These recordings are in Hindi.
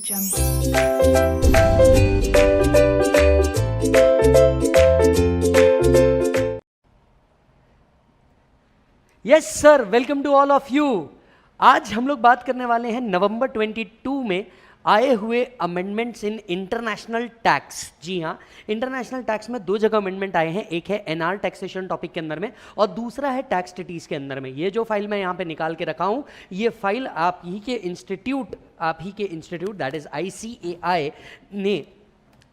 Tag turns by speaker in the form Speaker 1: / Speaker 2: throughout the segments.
Speaker 1: Yes sir, welcome to all of you. आज हम लोग बात करने वाले हैं नवंबर 22 में आए हुए अमेंडमेंट्स इन इंटरनेशनल टैक्स। जी हाँ, इंटरनेशनल टैक्स में दो जगह अमेंडमेंट आए हैं, एक है एनआर टैक्सेशन टॉपिक के अंदर में और दूसरा है टैक्स ट्रीटीज के अंदर में। ये जो फाइल मैं यहाँ पे निकाल के रखा हूँ, ये फाइल आप ही के इंस्टीट्यूट दैट इज ICAI ने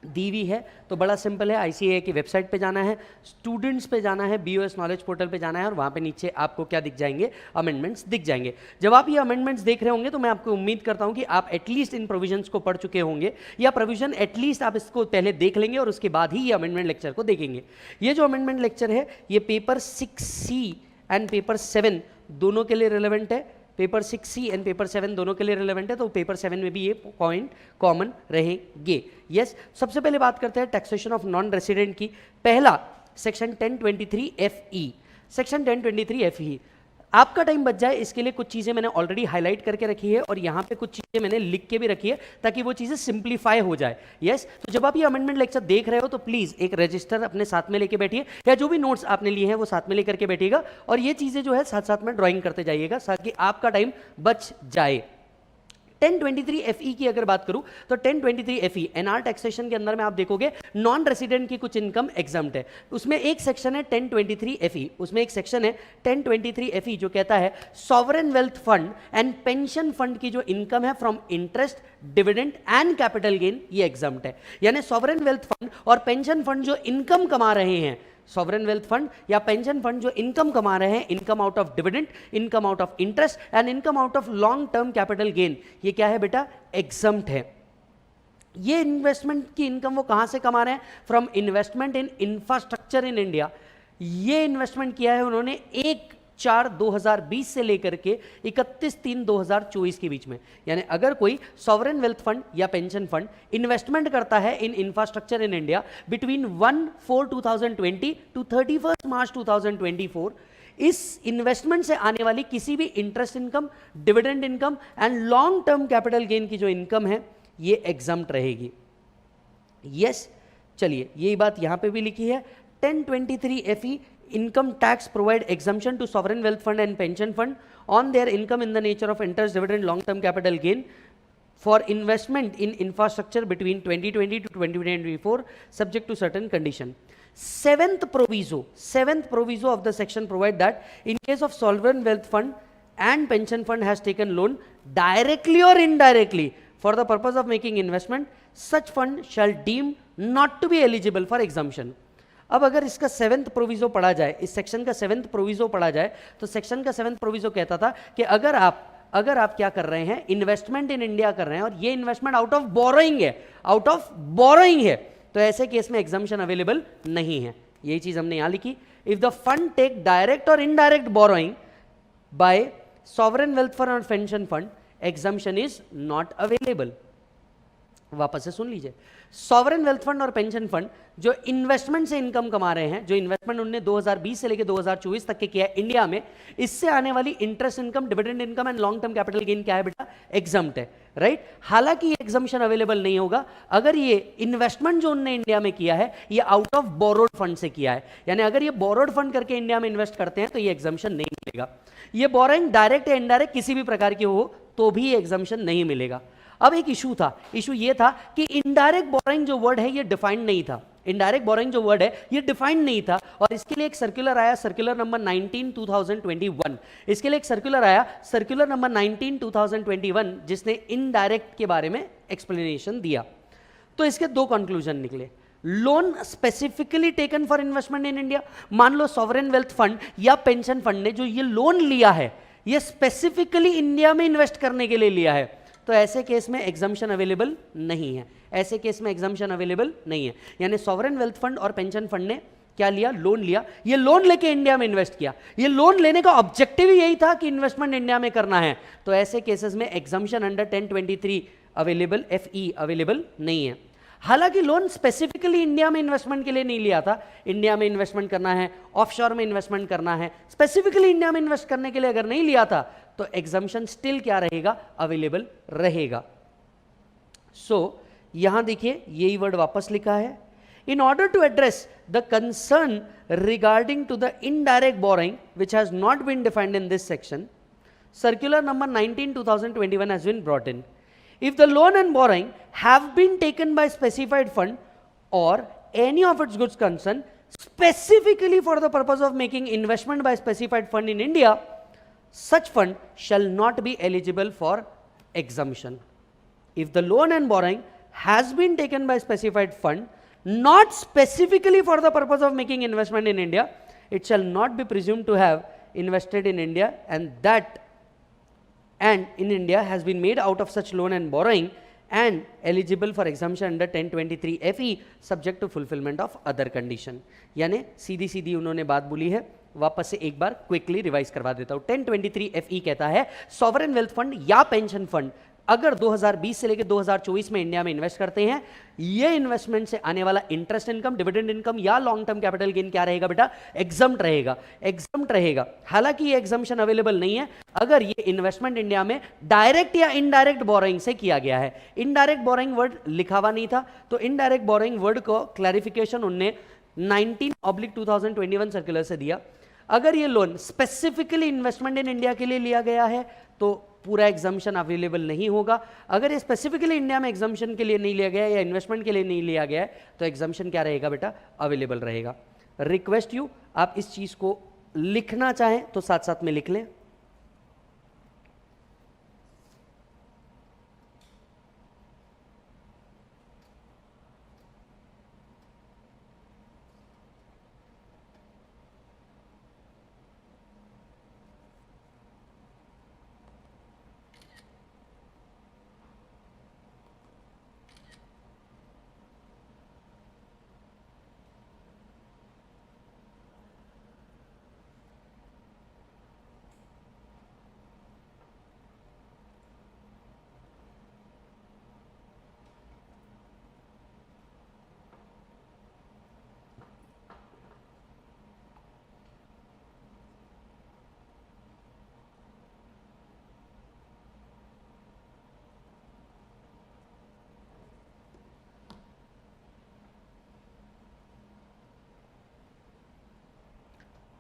Speaker 1: दी हुई है। तो बड़ा सिंपल है, ICAI की वेबसाइट पे जाना है, स्टूडेंट्स पे जाना है, BOS नॉलेज पोर्टल पे जाना है और वहाँ पे नीचे आपको क्या दिख जाएंगे, अमेंडमेंट्स दिख जाएंगे। जब आप ये अमेंडमेंट्स देख रहे होंगे तो मैं आपको उम्मीद करता हूँ कि आप एटलीस्ट इन प्रोविजंस को पढ़ चुके होंगे या प्रोविजन एटलीस्ट आप इसको पहले देख लेंगे और उसके बाद ही ये अमेंडमेंट लेक्चर को देखेंगे। ये जो अमेंडमेंट लेक्चर है ये पेपर 6C एंड पेपर 7 दोनों के लिए रिलेवेंट है। पेपर 6C एंड पेपर 7 दोनों के लिए रिलेवेंट है, तो पेपर 7 में भी ये पॉइंट कॉमन रहेंगे। यस, सबसे पहले बात करते हैं टैक्सेशन ऑफ नॉन रेसिडेंट की। पहला सेक्शन 1023FE। सेक्शन 1023FE, आपका टाइम बच जाए इसके लिए कुछ चीज़ें मैंने ऑलरेडी हाईलाइट करके रखी है और यहाँ पे कुछ चीज़ें मैंने लिख के भी रखी है ताकि वो चीज़ें सिंप्लीफाई हो जाए। यस, तो जब आप ये अमेंडमेंट लेक्चर देख रहे हो तो प्लीज़ एक रजिस्टर अपने साथ में लेके बैठिए या जो भी नोट्स आपने लिए हैं वो साथ में लेकर के बैठिएगा और ये चीज़ें जो है साथ साथ में ड्राइंग करते जाइएगा ताकि आपका टाइम बच जाए। 1023FE की अगर बात करूं तो 1023FE एनआर टैक्सेशन के अंदर में आप देखोगे नॉन रेसिडेंट की कुछ इनकम एग्जम्प्ट है। उसमें एक सेक्शन है 1023FE, उसमें एक सेक्शन है 1023FE जो कहता है sovereign wealth fund and pension fund की जो इनकम है from interest, dividend and capital gain, ये एग्जम्प्ट है। यानी सॉवरेन वेल्थ फंड और पेंशन फंड जो इनकम कमा रहे हैं, सॉवरेन वेल्थ फंड या पेंशन फंड जो इनकम कमा रहे हैं, income out of dividend, income out of interest and income out of long term capital gain, ये क्या है बेटा, एग्जम्प्ट है। ये इन्वेस्टमेंट की इनकम वो कहां से कमा रहे हैं, from investment in infrastructure in India. ये इन्वेस्टमेंट किया है उन्होंने 1/4/2020 से लेकर के 31/3/2024 के बीच में। यानी अगर कोई सॉवरेन वेल्थ फंड या पेंशन फंड इन्वेस्टमेंट करता है in infrastructure in India between 1/4/2020 to 31 March 2024, इस इन्वेस्टमेंट से आने वाली किसी भी interest income, dividend income and long term capital gain की जो इनकम है ये एग्जम्प्ट रहेगी। यस, चलिए यही बात यहां पे भी लिखी है। 1023FE income tax provide exemption to sovereign wealth fund and pension fund on their income in the nature of interest, dividend, long term capital gain for investment in infrastructure between 2020 to 2024 subject to certain condition. Seventh proviso of the section provide that in case of sovereign wealth fund and pension fund has taken loan directly or indirectly for the purpose of making investment, such fund shall deem not to be eligible for exemption. अब अगर इसका 7th प्रोविजो पढ़ा जाए, इस सेक्शन का 7th प्रोविजो पढ़ा जाए तो सेक्शन का 7th प्रोविजो कहता था कि अगर आप क्या कर रहे हैं, इन्वेस्टमेंट इन इंडिया कर रहे हैं और ये इन्वेस्टमेंट आउट ऑफ बोरोइंग है, तो ऐसे केस में एग्जम्पशन अवेलेबल नहीं है। यही चीज हमने यहां लिखी। If the fund take direct और indirect borrowing by sovereign wealth fund और pension fund, exemption is not available. वापस से सुन लीजिए, सॉवरेन वेल्थ फंड और पेंशन फंड जो इन्वेस्टमेंट से इनकम कमा रहे हैं, जो इन्वेस्टमेंट उन्होंने 2020 से लेकर 2024 तक के किया है इंडिया में, इससे आने वाली interest income, dividend income and long term capital gain क्या है बेटा, एग्जम्प्ट है, राइट। हालांकि ये एग्जम्पशन अवेलेबल नहीं होगा अगर ये इन्वेस्टमेंट जो उन्होंने इंडिया में किया है ये आउट ऑफ बोरोड फंड से किया है। यानी अगर ये बोरोड फंड करके इंडिया में इन्वेस्ट करते हैं तो ये एग्जम्पशन नहीं मिलेगा। ये बोरोइंग डायरेक्ट या इनडायरेक्ट किसी भी प्रकार की हो तो भी एग्जम्पशन नहीं मिलेगा। अब एक इशू ये था कि इनडायरेक्ट बोरोइंग जो वर्ड है ये डिफाइंड नहीं था। इनडायरेक्ट बोरोइंग जो वर्ड है ये डिफाइंड नहीं था और इसके लिए एक सर्कुलर आया, सर्कुलर नंबर 19/2021। इसके लिए एक सर्कुलर आया, सर्कुलर नंबर 19/2021, जिसने इनडायरेक्ट के बारे में एक्सप्लेनेशन दिया। तो इसके दो कंक्लूजन निकले। Loan specifically taken for investment in India, मान लो सॉवरेन वेल्थ फंड या पेंशन फंड ने जो ये लोन लिया है ये स्पेसिफिकली इंडिया में इन्वेस्ट करने के लिए लिया है, तो ऐसे केस में एग्जम्पशन अवेलेबल नहीं है। ऐसे केस में एग्जम्पशन अवेलेबल नहीं है। यानी सॉवरेन वेल्थ फंड और पेंशन फंड ने क्या लिया, लोन लिया, ये लोन लेके इंडिया में इन्वेस्ट किया, ये लोन लेने का ऑब्जेक्टिव ही यही था कि इन्वेस्टमेंट इंडिया में करना है, तो ऐसे केसेस में exemption under 1023 available, FE available नहीं है। हालांकि लोन स्पेसिफिकली इंडिया में इन्वेस्टमेंट के लिए नहीं लिया था, इंडिया में इन्वेस्टमेंट करना है, ऑफशोर में इन्वेस्टमेंट करना है, स्पेसिफिकली इंडिया में इन्वेस्ट करने के लिए अगर नहीं लिया था तो एग्जम्पशन स्टिल क्या रहेगा, अवेलेबल रहेगा। सो यहां देखिए यही वर्ड वापस लिखा है, in order to address the concern regarding to the indirect borrowing which has not been defined in this section, circular number 19/2021 has been brought in. If the loan and borrowing have been taken by specified fund or any of its goods concerned specifically for the purpose of making investment by specified fund in India, such fund shall not be eligible for exemption. If the loan and borrowing has been taken by specified fund not specifically for the purpose of making investment in India, it shall not be presumed to have invested in India and in India has been made out of such loan and borrowing and eligible for exemption under 1023 FE subject to fulfillment of other condition. यानी सीधी सीधी उन्होंने बात बोली है, वापस से एक बार क्विकली रिवाइज करवा देता हूं. 1023 FE कहता है सॉवरेन वेल्थ फंड या पेंशन फंड अगर 2020 से लेकर 2024 में इंडिया में इन्वेस्ट करते हैं, ये इन्वेस्टमेंट से आने वाला इंटरेस्ट इनकम, डिविडेंड इनकम या लॉन्ग टर्म कैपिटल गेन क्या रहेगा बेटा? एग्जम्प्ट रहेगा. एग्जम्प्ट रहेगा. हालांकि ये एग्जम्पशन अवेलेबल नहीं है अगर ये इन्वेस्टमेंट इंडिया में डायरेक्ट या इनडायरेक्ट बोरोइंग से किया गया है. इनडायरेक्ट बोरोइंग वर्ड लिखा हुआ नहीं था, तो इनडायरेक्ट बोरोइंग वर्ड को क्लैरिफिकेशन उनने 19/2021 सर्कुलर से दिया. अगर ये लोन स्पेसिफिकली इन्वेस्टमेंट इन इंडिया के लिए लिया गया है तो पूरा एग्जाम्शन अवेलेबल नहीं होगा. अगर ये स्पेसिफिकली इंडिया में एग्जाम्शन के लिए नहीं लिया गया या इन्वेस्टमेंट के लिए नहीं लिया गया है तो एग्जाम्शन क्या रहेगा बेटा? अवेलेबल रहेगा. रिक्वेस्ट यू, आप इस चीज को लिखना चाहें तो साथ साथ में लिख लें.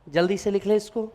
Speaker 1: जल्दी से लिख ले इसको.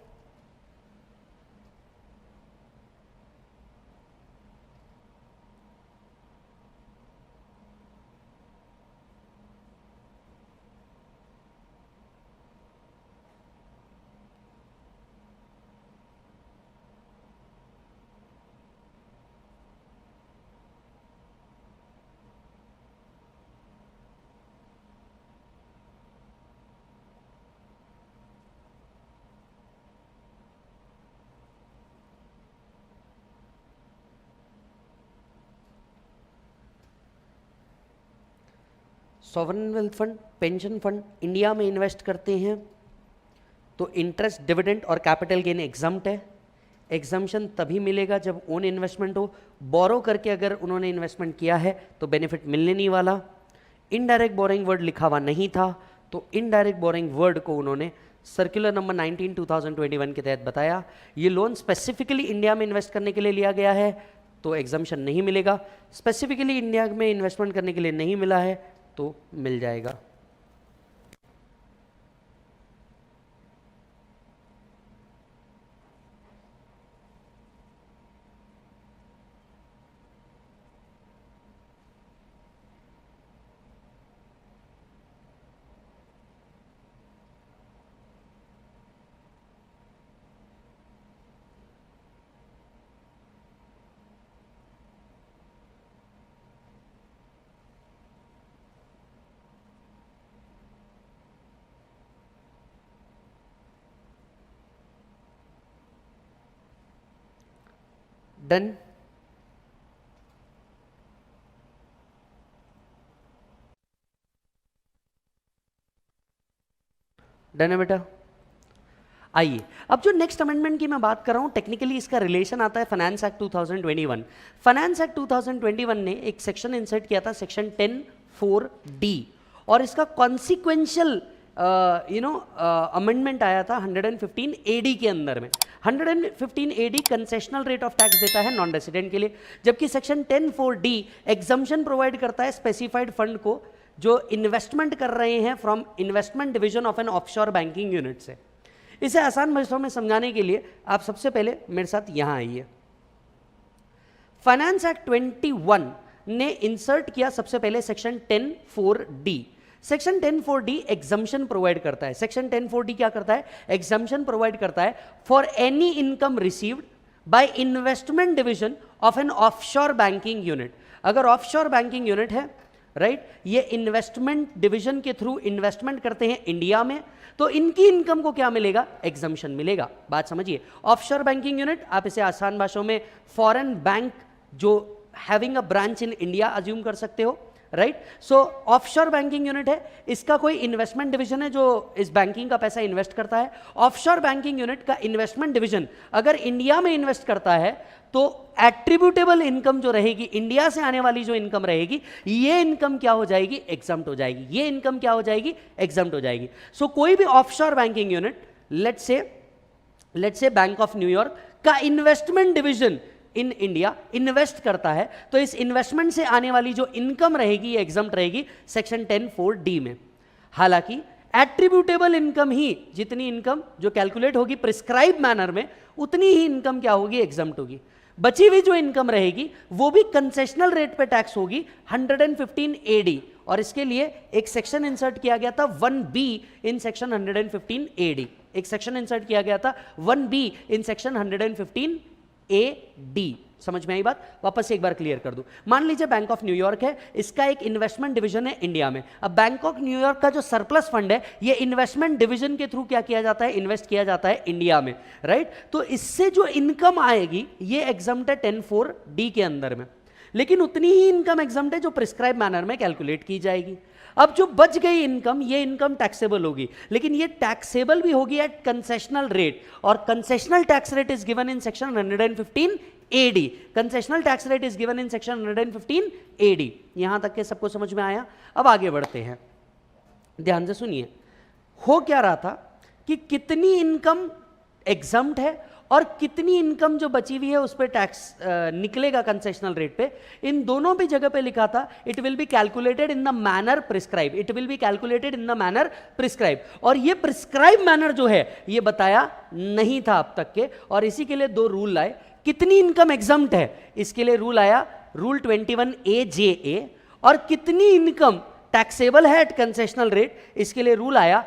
Speaker 1: Sovereign wealth fund, pension fund India में इन्वेस्ट करते हैं तो इंटरेस्ट, डिविडेंड और कैपिटल गेन एग्जम्प्ट है. एग्जम्पशन तभी मिलेगा जब ओन इन्वेस्टमेंट हो. बोरो करके अगर उन्होंने इन्वेस्टमेंट किया है तो बेनिफिट मिलने नहीं वाला. इनडायरेक्ट बोरिंग वर्ड लिखा हुआ नहीं था तो इनडायरेक्ट बोरिंग वर्ड को उन्होंने सर्कुलर नंबर 19/2021 के तहत बताया. ये लोन स्पेसिफिकली इंडिया में इन्वेस्ट करने के लिए लिया गया है तो एग्जम्पशन नहीं मिलेगा. स्पेसिफिकली इंडिया में इन्वेस्टमेंट करने के लिए नहीं मिला है तो मिल जाएगा. डन. डन है बेटा. आइए अब जो नेक्स्ट अमेंडमेंट की मैं बात कर रहा हूं, टेक्निकली इसका रिलेशन आता है फाइनेंस एक्ट 2021. फाइनेंस एक्ट 2021 ने एक सेक्शन इंसर्ट किया था, सेक्शन 10(4)D, और इसका कॉन्सिक्वेंशियल अमेंडमेंट आया था 115 एडी के अंदर में। 115 AD concessional rate of tax देता है नॉन रेसिडेंट के लिए, जबकि सेक्शन 10(4) डी एग्जम्पशन प्रोवाइड करता है स्पेसिफाइड फंड को जो इन्वेस्टमेंट कर रहे हैं from investment division of an offshore banking unit से। इसे आसान भाषा में समझाने के लिए आप सबसे पहले मेरे साथ यहां आइए। फाइनेंस एक्ट 21 ने इंसर्ट किया सबसे पहले section 10(4) D. Section 10(4) D exemption provide करता है। सेक्शन 10(4) डी क्या करता है? एग्जम्पशन प्रोवाइड करता है for any income received by investment division of an offshore banking unit. अगर ऑफशोर बैंकिंग यूनिट है, राइट, ये इन्वेस्टमेंट डिवीजन के थ्रू इन्वेस्टमेंट करते हैं इंडिया में, तो इनकी इनकम को क्या मिलेगा? एग्जम्पशन मिलेगा। बात समझिए। ऑफशोर बैंकिंग यूनिट, आप इसे आसान भाषाओं में फॉरेन बैंक जो having a branch in India assume कर सकते हो, राइट। सो ऑफशोर बैंकिंग यूनिट है, इसका कोई इन्वेस्टमेंट डिवीजन है जो इस बैंकिंग का पैसा इन्वेस्ट करता है। ऑफशोर बैंकिंग यूनिट का इन्वेस्टमेंट डिवीजन अगर इंडिया में इन्वेस्ट करता है तो एट्रीब्यूटेबल इनकम जो रहेगी, इंडिया से आने वाली जो इनकम रहेगी, ये इनकम क्या हो जाएगी? एग्जम्प्ट हो जाएगी। ये इनकम क्या हो जाएगी? एग्जम्प्ट हो जाएगी। सो कोई भी offshore banking unit, let's say bank of न्यूयॉर्क York investment division in India invest करता है, तो इस इन्वेस्टमेंट से आने वाली जो इनकम रहेगी एग्जम्प्ट रहेगी सेक्शन 10(4) डी में। हालांकि एट्रीब्यूटेबल इनकम ही, जितनी इनकम जो कैलकुलेट होगी प्रिस्क्राइब मैनर में, उतनी ही इनकम क्या होगी? एग्जम्प्ट होगी। बची हुई जो इनकम रहेगी वो भी कंसेशनल रेट पे टैक्स होगी 115 एडी, और इसके लिए एक सेक्शन इंसर्ट किया गया था 1B इन सेक्शन 115 एडी। एक सेक्शन इंसर्ट किया गया था 1B इन सेक्शन 115 AD। समझ में आई बात? वापस से एक बार क्लियर कर दूं। मान लीजिए बैंक ऑफ न्यूयॉर्क है, इसका एक इन्वेस्टमेंट डिवीजन है इंडिया में। अब बैंक ऑफ न्यूयॉर्क का जो सरप्लस फंड है, ये इन्वेस्टमेंट डिवीजन के थ्रू क्या किया जाता है? इन्वेस्ट किया जाता है इंडिया में, राइट। तो इससे जो इनकम आएगी ये एग्जम्प्ट है 10(4) डी के अंदर में, लेकिन उतनी ही इनकम एग्जम्प्ट है जो प्रिस्क्राइब मैनर में कैलकुलेट की जाएगी। अब जो बच गई इनकम, ये इनकम टैक्सेबल होगी, लेकिन ये टैक्सेबल भी होगी एट कंसेशनल रेट, और concessional tax rate is given in section 115 AD. Concessional tax rate is given in section 115 AD. यहां तक के सबको समझ में आया? अब आगे बढ़ते हैं, ध्यान से सुनिए। हो क्या रहा था कि कितनी इनकम एग्जम्प्ट है और कितनी इनकम जो बची हुई है उस पर टैक्स निकलेगा कंसेशनल रेट पे, इन दोनों भी जगह पे लिखा था it will B calculated in the manner prescribe. It will B calculated in the manner prescribe, और ये प्रिस्क्राइब मैनर जो है ये बताया नहीं था अब तक के, और इसी के लिए दो रूल आए। कितनी इनकम एग्जम्प्ट है, इसके लिए रूल आया रूल 21AJA, और कितनी इनकम टैक्सेबल है एट कंसेशनल रेट, इसके लिए रूल आया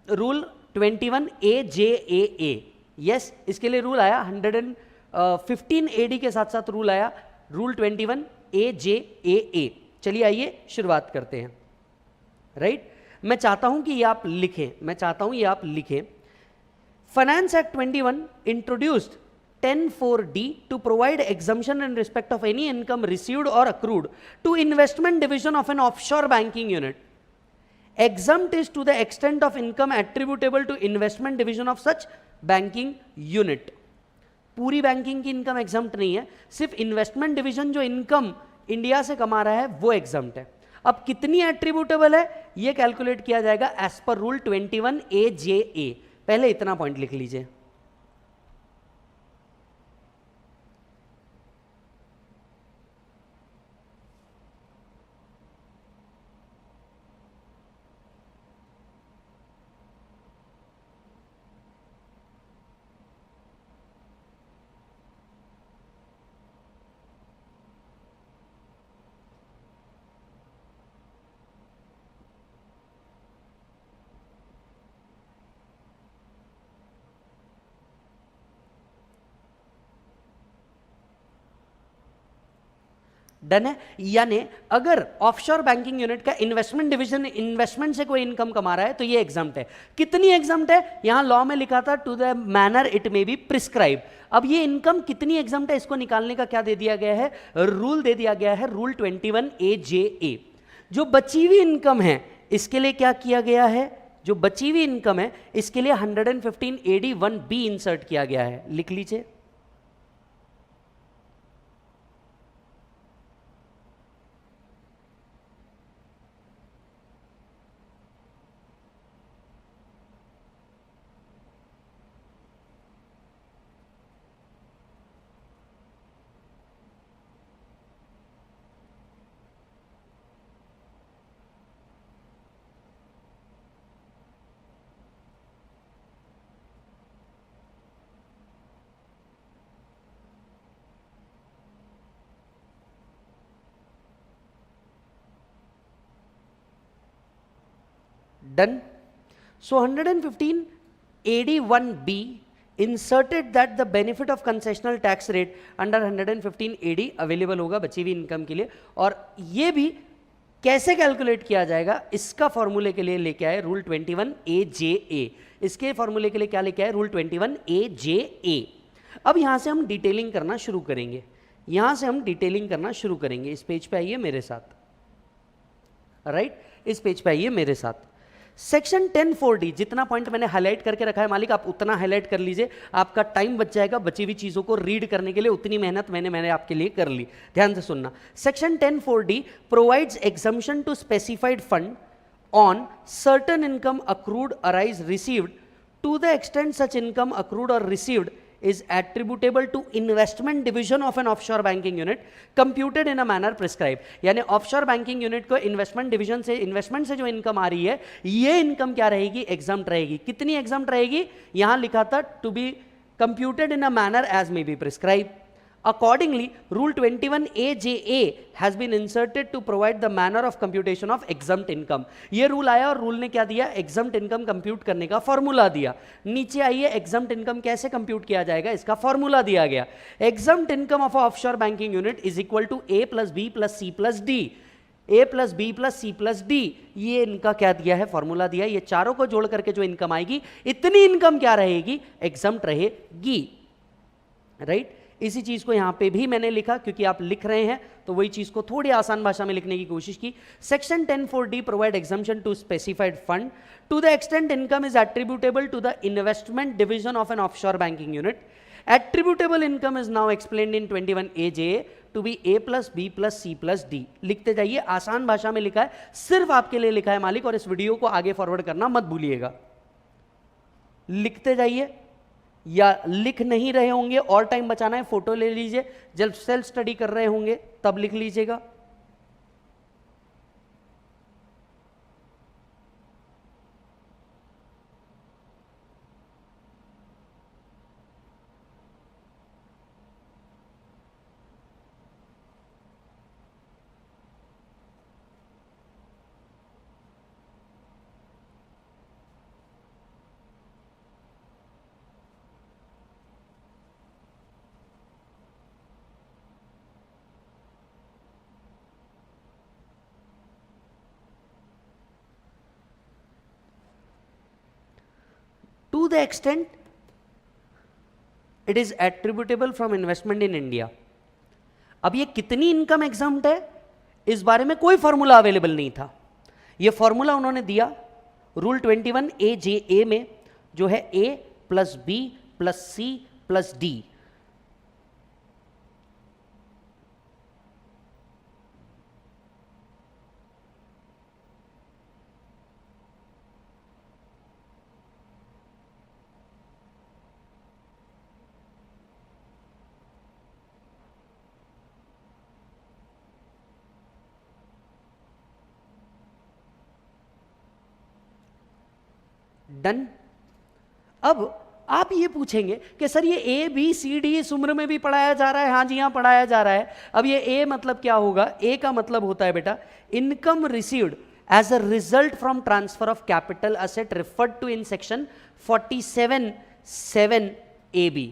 Speaker 1: रूल 21AJAA। यस, इसके लिए रूल आया 115 एडी के साथ साथ रूल आया रूल 21AJAA। चलिए आइए शुरुआत करते हैं, राइट। मैं चाहता हूं कि ये आप लिखें, finance act 21 introduced 10(4) to provide exemption in respect of any income received or accrued to investment division of an offshore banking unit. Exempt is to the extent of income attributable to investment division of such banking unit. पूरी बैंकिंग की इनकम एग्जम्प्ट नहीं है, सिर्फ इन्वेस्टमेंट डिवीजन जो इनकम इंडिया से कमा रहा है वो एग्जम्प्ट है। अब कितनी एट्रीब्यूटेबल है ये कैलकुलेट किया जाएगा एज पर रूल 21AJA। पहले इतना पॉइंट लिख लीजिए। डन है? यानी अगर ऑफशोर बैंकिंग यूनिट का इन्वेस्टमेंट डिवीजन इन्वेस्टमेंट से कोई इनकम कमा रहा है तो ये एग्जम्प्ट है। कितनी एग्जम्प्ट है? यहां लॉ में लिखा था to the manner it may be prescribe. अब ये इनकम कितनी एग्जम्प्ट है इसको निकालने का क्या दे दिया गया है? रूल दे दिया गया है रूल 21AJA। जो बची हुई इनकम है इसके लिए क्या किया गया है? जो बची हुई इनकम है इसके लिए 115 AD 1B इंसर्ट किया गया है। लिख लीजिए। Done. So 115 AD1B inserted that the benefit of concessional tax rate under 115 AD available होगा बची हुई इनकम के लिए. और ये भी कैसे कैलकुलेट किया जाएगा इसका फॉर्मूले के लिए लेके आए रूल 21 AJA. इसके फॉर्मूले के लिए क्या लेके आए? Rule 21 AJA. अब यहां से हम डिटेलिंग करना शुरू करेंगे. यहां से हम डिटेलिंग करना शुरू करेंगे. इस पेज पे आइए मेरे साथ. राइट, इस पेज पे आइए मेरे साथ. सेक्शन 10(4)D, जितना पॉइंट मैंने हाईलाइट करके रखा है मालिक, आप उतना हाईलाइट कर लीजिए, आपका टाइम बच जाएगा बची हुई चीजों को रीड करने के लिए. उतनी मेहनत मैंने आपके लिए कर ली. ध्यान से सुनना. Section 10(4)D provides exemption to specified fund on certain income accrued arise received to the extent such income accrued और received is attributable to investment division of an offshore banking unit computed in a manner prescribed. यानी ऑफशोर बैंकिंग यूनिट को इन्वेस्टमेंट डिवीजन से, इन्वेस्टमेंट से जो इनकम आ रही है, ये इनकम क्या रहेगी? एग्जम्प्ट रहेगी. कितनी एग्जम्प्ट रहेगी? यहां लिखा था to be computed in a manner as may be prescribe. Accordingly, Rule 21 AJA has been inserted to provide the manner of computation of exempt income. ये रूल आया और रूल ने क्या दिया? exempt income कंप्यूट करने का फॉर्मूला दिया. नीचे आइए, exempt income कैसे कंप्यूट किया जाएगा इसका फॉर्मूला दिया गया. exempt income of a offshore banking unit is equal to A plus B plus C plus D. A plus B plus C plus D, ये इनका क्या दिया है? फॉर्मूला दिया. ये चारों को जोड़ करके जो इनकम आएगी, इतनी इनकम क्या रहेगी? exempt रहेगी. राइट, इसी चीज को यहां पे भी मैंने लिखा क्योंकि आप लिख रहे हैं तो वही चीज को थोड़ी आसान भाषा में लिखने की कोशिश की. Section 10(4)D provide exemption to specified fund to the extent income is attributable to the investment division of an offshore banking unit. Attributable income is now explained in 21 AJA to be A plus B plus C plus D. लिखते जाइए, आसान भाषा में लिखा है, सिर्फ आपके लिए लिखा है मालिक, और इस वीडियो को आगे फॉरवर्ड करना मत भूलिएगा. लिखते जाइए, या लिख नहीं रहे होंगे और टाइम बचाना है, फोटो ले लीजिए. जब सेल्फ स्टडी कर रहे होंगे तब लिख लीजिएगा. To the extent it is attributable from investment in India. अब ये कितनी इनकम एग्जम्प्ट है, इस बारे में कोई फॉर्मूला अवेलेबल नहीं था. ये फॉर्मूला उन्होंने दिया रूल 21 AJA में, जो है A plus B plus C plus D. Done. अब आप ये पूछेंगे कि सर ये A B C D इस उम्र में भी पढ़ाया जा रहा है? हाँ जी, हाँ पढ़ाया जा रहा है. अब ये A मतलब क्या होगा? A का मतलब होता है बेटा income received as a result from transfer of capital asset referred to in section 47(7) AB.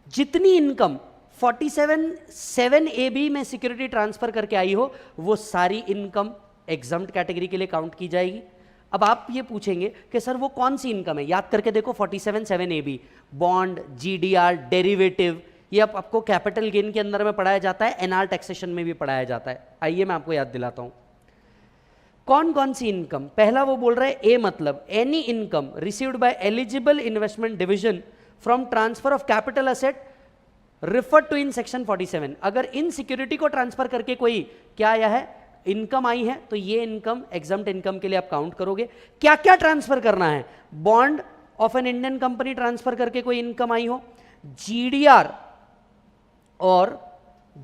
Speaker 1: जितनी इनकम 47(7) AB में सिक्योरिटी ट्रांसफर करके आई हो, वो सारी इनकम एग्जम्प्ट कैटेगरी के लिए काउंट की जाएगी. अब आप ये पूछेंगे कि सर वो कौन सी इनकम है? याद करके देखो, 47(7) AB, बॉन्ड, GDR, डेरिवेटिव, ये आपको कैपिटल गेन के अंदर में पढ़ाया जाता है, NR टैक्सेशन में भी पढ़ाया जाता है. आइए मैं आपको याद दिलाता हूं कौन कौन सी इनकम. पहला वो बोल रहा है A मतलब any income received by eligible investment division from transfer of capital asset referred to in section 47. अगर इन सिक्योरिटी को ट्रांसफर करके कोई क्या आया है, इनकम आई है, तो ये इनकम एग्जम्प्ट इनकम के लिए आप काउंट करोगे. क्या क्या ट्रांसफर करना है? Bond of an Indian company transfer करके कोई इनकम आई हो, GDR और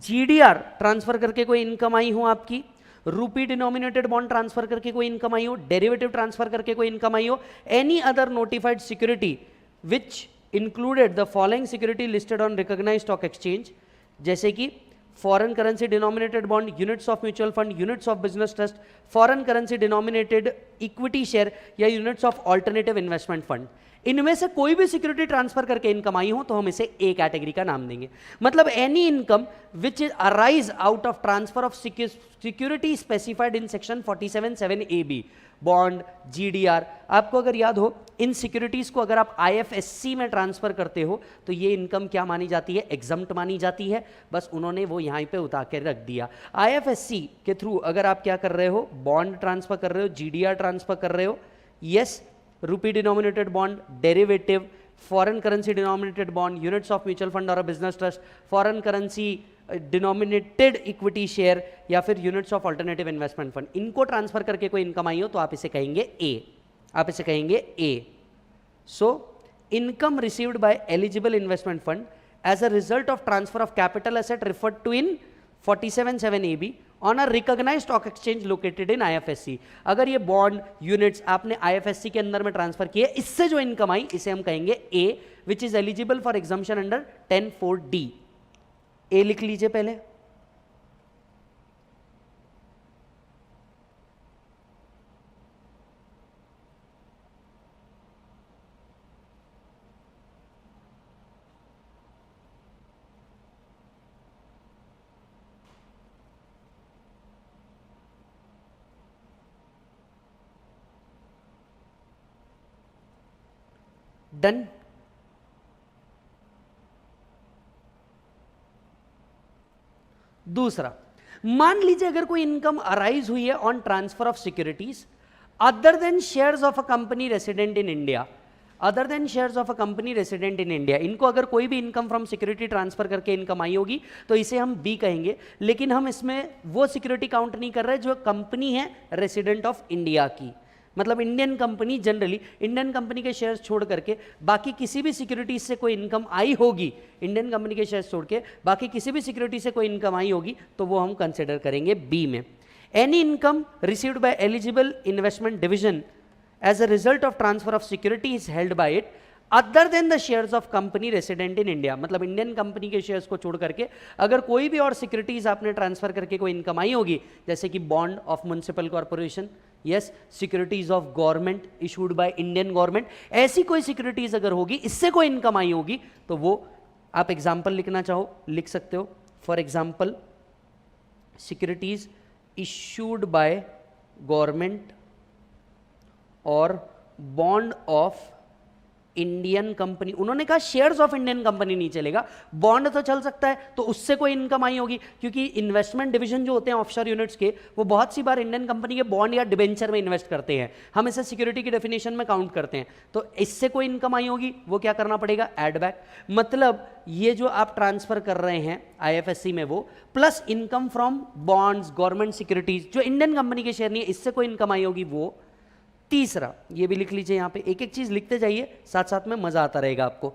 Speaker 1: GDR ट्रांसफर करके कोई इनकम आई हो आपकी, रूपी डिनोमिनेटेड बॉन्ड ट्रांसफर करके कोई इनकम आई हो, डेरिवेटिव ट्रांसफर करके कोई इनकम आई हो, any other notified security which included the following security listed on recognised stock exchange, जैसे कि foreign currency denominated bond, units of mutual fund, units of business trust, foreign currency denominated equity share या units of alternative investment fund. इनमें से कोई भी सिक्योरिटी ट्रांसफर करके इनकम आई हो तो हम इसे ए कैटेगरी का नाम देंगे. मतलब any income which is arise out of transfer of security specified in section 47(7)(ab), bond, GDR. आपको अगर याद हो, इन सिक्योरिटीज को अगर आप आईएफएससी में ट्रांसफर करते हो तो ये इनकम क्या मानी जाती है? एग्जम्प्ट मानी जाती है. बस उन्होंने वो यहां पे उतार के रख दिया. आईएफएससी के थ्रू अगर आप क्या कर रहे हो? बॉन्ड ट्रांसफर कर रहे हो, जीडीआर ट्रांसफर कर रहे हो, yes, rupee denominated bond, derivative, foreign currency denominated bond, units of mutual fund or a business trust, foreign currency denominated equity share या फिर units of alternative investment fund, इनको ट्रांसफर करके कोई इनकम आई हो तो आप इसे कहेंगे ए. आप इसे कहेंगे A. So income received by eligible investment fund as a result of transfer of capital asset referred to in 47(7)(ab on a recognized stock exchange located in IFSC. अगर ये बॉन्ड यूनिट्स आपने आईएफएससी के अंदर में ट्रांसफर किए, इससे जो इनकम आई इसे हम कहेंगे A, which is eligible for exemption under 10(4)(d). A लिख लीजिए पहले. डन. दूसरा, मान लीजिए अगर कोई इनकम अराइज हुई है on transfer of securities other than shares of a company resident in India. Other than shares of a company resident in India, इनको अगर कोई भी इनकम फ्रॉम सिक्योरिटी ट्रांसफर करके इनकम आई होगी तो इसे हम बी कहेंगे. लेकिन हम इसमें वो सिक्योरिटी काउंट नहीं कर रहे जो कंपनी है रेसिडेंट ऑफ इंडिया की. मतलब Indian company, generally Indian company के शेयर्स छोड़ करके बाकी किसी भी सिक्योरिटीज से कोई इनकम आई होगी, इंडियन कंपनी के शेयर्स छोड़ के बाकी किसी भी सिक्योरिटी से कोई इनकम आई होगी तो वो हम कंसिडर करेंगे बी में. Any income received by eligible investment division as a result of transfer of securities held by it other than the shares of company resident in India. मतलब इंडियन कंपनी के शेयर्स को छोड़ करके अगर कोई भी और सिक्योरिटीज आपने ट्रांसफर करके कोई इनकम आई होगी, जैसे कि bond of municipal corporation, yes, securities of government issued by Indian government, ऐसी कोई सिक्योरिटीज अगर होगी, इससे कोई इनकम आई होगी तो वो आप एग्जाम्पल लिखना चाहो लिख सकते हो. For example, securities issued by government और बॉन्ड ऑफ इंडियन कंपनी. उन्होंने कहा शेयर्स ऑफ इंडियन कंपनी नहीं चलेगा, बॉन्ड तो चल सकता है, तो उससे कोई इनकम आई होगी. क्योंकि इन्वेस्टमेंट डिवीजन जो होते हैं ऑफशोर यूनिट्स के, वो बहुत सी बार इंडियन कंपनी के बॉन्ड या डिबेंचर में इन्वेस्ट करते हैं. हम इसे सिक्योरिटी की डेफिनेशन में काउंट करते हैं. तो इससे कोई इनकम आई होगी, वो क्या करना पड़ेगा? Add back. मतलब ये जो आप ट्रांसफर कर रहे हैं आईएफएससी में, वो plus income from bonds, government securities जो इंडियन कंपनी के शेयर नहीं है, इससे कोई इनकम आई होगी वो. तीसरा, ये भी लिख लीजिए, यहां पे एक एक चीज लिखते जाइए, साथ साथ में मजा आता रहेगा आपको.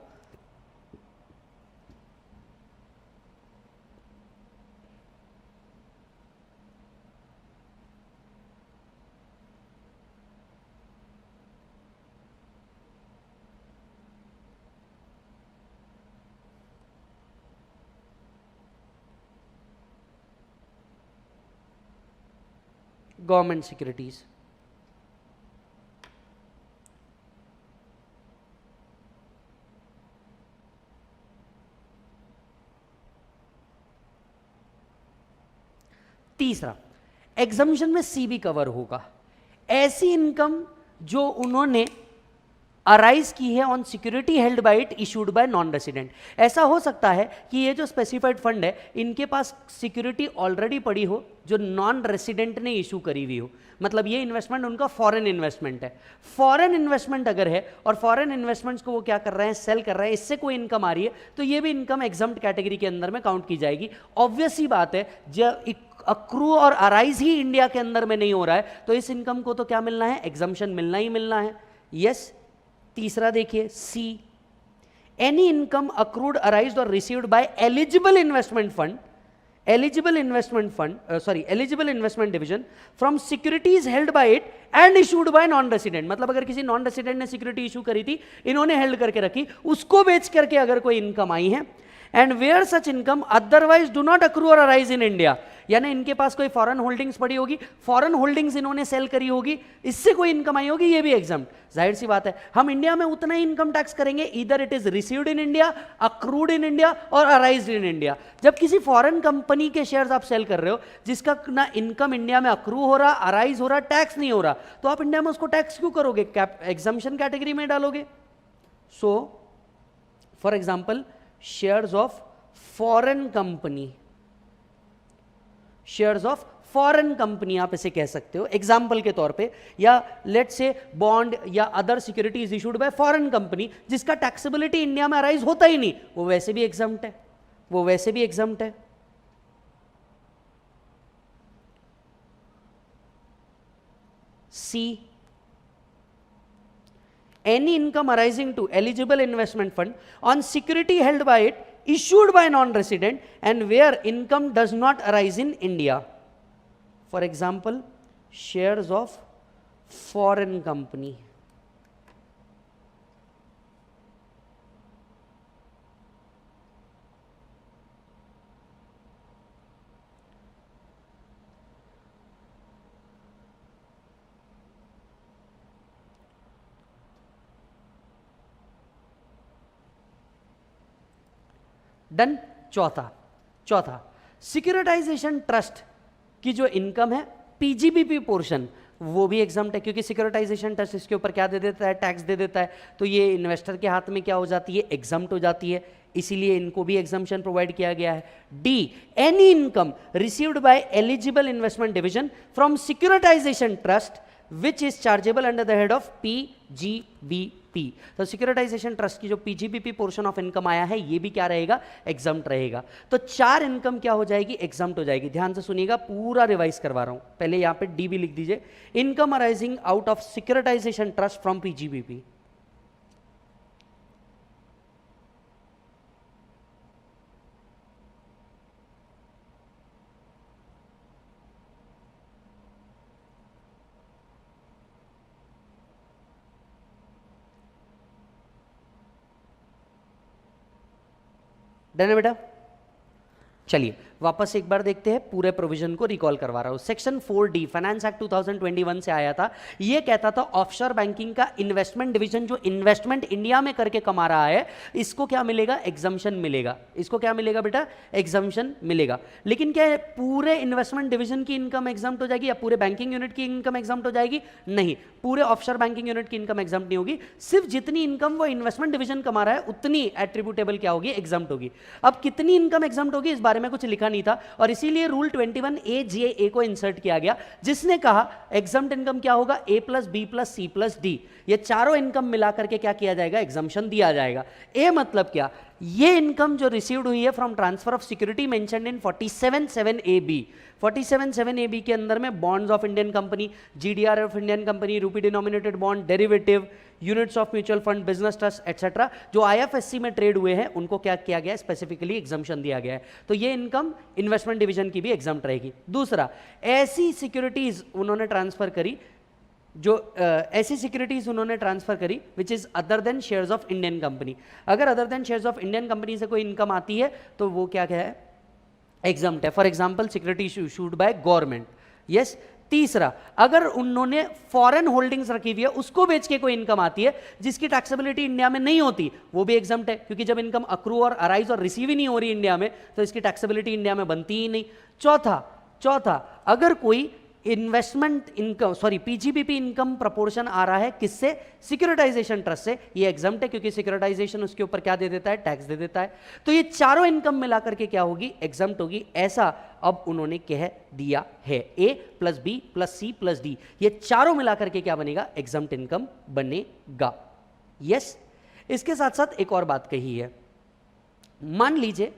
Speaker 1: गवर्नमेंट सिक्योरिटीज, तीसरा, एग्जम्पशन में सी भी कवर होगा. ऐसी इनकम जो उन्होंने अराइज की है on security held by it issued by non resident. ऐसा हो सकता है कि ये जो स्पेसिफाइड फंड है, इनके पास सिक्योरिटी ऑलरेडी पड़ी हो जो नॉन रेसिडेंट ने इशू करी हुई हो. मतलब ये इन्वेस्टमेंट उनका फॉरेन इन्वेस्टमेंट है. फॉरेन इन्वेस्टमेंट अगर है और फॉरेन इन्वेस्टमेंट्स को वो क्या कर रहे हैं? सेल कर रहे हैं, इससे कोई इनकम आ रही है तो ये भी इनकम एग्जम्प्ट कैटेगरी के अंदर में काउंट की जाएगी. ऑब्वियस ही बात है, जब अक्रू और अराइज ही इंडिया के अंदर में नहीं हो रहा है तो इस इनकम को तो क्या मिलना है? एग्जम्पशन मिलना ही मिलना है. यस. तीसरा देखिए, सी, एनी इनकम अक्रूड अराइज्ड और received by eligible investment fund, eligible investment division from securities held by it and issued by non resident. मतलब अगर किसी नॉन रेसिडेंट ने सिक्योरिटी इशू करी थी, इन्होंने हेल्ड करके रखी, उसको बेच करके अगर कोई इनकम आई है, and where such income otherwise do not accrue और अराइज इन इंडिया, यानी इनके पास कोई फॉरेन होल्डिंग्स पड़ी होगी, फॉरेन होल्डिंग्स इन्होंने सेल करी होगी, इससे कोई इनकम आई होगी, ये भी एग्जम्प्ट। जाहिर सी बात है हम इंडिया में उतना ही इनकम टैक्स करेंगे, इधर it is received in India, accrued in India और अराइज्ड इन इंडिया। जब किसी फॉरेन कंपनी के शेयर्स आप सेल कर रहे हो जिसका ना इनकम इंडिया में अक्रू हो रहा, अराइज हो रहा, टैक्स नहीं हो रहा, तो आप इंडिया में उसको टैक्स क्यों करोगे, एग्जम्पशन कैटेगरी में डालोगे। So for example shares of foreign company, shares of foreign company आप इसे कह सकते हो एग्जाम्पल के तौर पे, या लेट से बॉन्ड या other securities issued by foreign company जिसका टैक्सेबिलिटी इंडिया में अराइज होता ही नहीं, वो वैसे भी एग्जम्प्ट है, वो वैसे भी एग्जम्प्ट है। सी, any income arising to eligible investment fund on security held by it issued by non-resident and where income does not arise in India. For example, shares of foreign company. Done. चौथा सिक्योरिटाइजेशन ट्रस्ट की जो इनकम है पीजीबीपी पोर्शन वो भी एग्जम्प्ट है, क्योंकि सिक्योरिटाइजेशन ट्रस्ट इसके ऊपर क्या दे देता है, टैक्स दे देता है, तो ये इन्वेस्टर के हाथ में क्या हो जाती है, एग्जम्प्ट हो जाती है, इसीलिए इनको भी एग्जम्पशन प्रोवाइड किया गया है। D, any income received by eligible investment division from securitisation trust which is chargeable under the head of PGBP. तो सिक्योरिटाइजेशन ट्रस्ट की जो पीजीबीपी पोर्शन ऑफ इनकम आया है ये भी क्या रहेगा, एग्जम्प्ट रहेगा। तो 4 इनकम क्या हो जाएगी, एग्जम्प्ट हो जाएगी। ध्यान से सुनिएगा, पूरा रिवाइज करवा रहा हूं, पहले यहां पे डी भी लिख दीजिए, income arising out of securitisation trust from PGBP. Done है बेटा। चलिए वापस एक बार देखते हैं, पूरे प्रोविजन को रिकॉल करवा रहा हूं। सेक्शन 4D फाइनेंस एक्ट 2021 से आया था, ये कहता था ऑफशोर बैंकिंग का इन्वेस्टमेंट डिवीजन जो इन्वेस्टमेंट इंडिया में करके कमा रहा है इसको क्या मिलेगा, एग्जम्पशन मिलेगा। इसको क्या मिलेगा बेटा, एग्जम्पशन मिलेगा। लेकिन क्या है, पूरे इन्वेस्टमेंट डिवीजन की इनकम एग्जम्प्ट हो जाएगी या पूरे बैंकिंग यूनिट की इनकम एग्जम्प्ट हो जाएगी, नहीं, पूरे ऑफशोर बैंकिंग यूनिट की इनकम एग्जम्प्ट नहीं होगी। सिर्फ जितनी इनकम वो इन्वेस्टमेंट डिवीजन कमा रहा है उतनी एट्रीब्यूटेबल क्या होगी, एग्जम्प्ट होगी। अब कितनी इनकम एग्जम्प्ट होगी इस बारे में कुछ लिखा नहीं था, और इसीलिए रूल 21A को इंसर्ट किया गया, जिसने कहा एग्जम्प्ट इनकम क्या होगा, A plus B plus C plus D, ये चारों इनकम मिलाकर के क्या किया जाएगा, एग्जम्पशन दिया जाएगा। ए मतलब क्या, ये इनकम जो रिसीव्ड हुई है from transfer of security mentioned in 47(7)AB, 47(7)AB के अंदर में bonds of Indian company, GDR of Indian company, रूपी denominated bond, derivative, units of mutual fund, business trust etcetera, जो आईएफएससी में ट्रेड हुए हैं उनको क्या किया गया, स्पेसिफिकली एग्जम्पशन दिया गया है। तो ये इनकम इन्वेस्टमेंट डिवीजन की भी एग्जम्प्ट रहेगी। दूसरा, ऐसी सिक्योरिटीज उन्होंने ट्रांसफर करी जो ऐसी सिक्योरिटीज उन्होंने ट्रांसफर करी which is other than shares of Indian company. अगर other than shares of Indian company से कोई इनकम आती है तो वो क्या है, एग्जम्प्ट है। For example security issued by government, yes. तीसरा, अगर उन्होंने फॉरेन होल्डिंग्स रखी हुई है उसको बेच के कोई इनकम आती है जिसकी टैक्सेबिलिटी इंडिया में नहीं होती, वो भी एग्जम्प्ट है, क्योंकि जब इनकम अक्रू और अराइज और रिसीव ही नहीं हो रही इंडिया में तो इसकी टैक्सेबिलिटी इंडिया में बनती ही नहीं। चौथा, अगर कोई investment income PGBP income proportion आ रहा है किससे, सिक्योरिटाइजेशन ट्रस्ट से, ये एग्जम्प्ट है क्योंकि सिक्योरिटाइजेशन उसके ऊपर क्या दे देता है, टैक्स दे देता है। तो ये चारों इनकम मिलाकर के क्या होगी, एग्जम्प्ट होगी। ऐसा अब उन्होंने कह दिया है, A plus B plus C plus D, ये चारों मिलाकर के क्या बनेगा, एग्जम्प्ट इनकम बनेगा। यस, इसके साथ साथ एक और बात कही है, मान लीजिए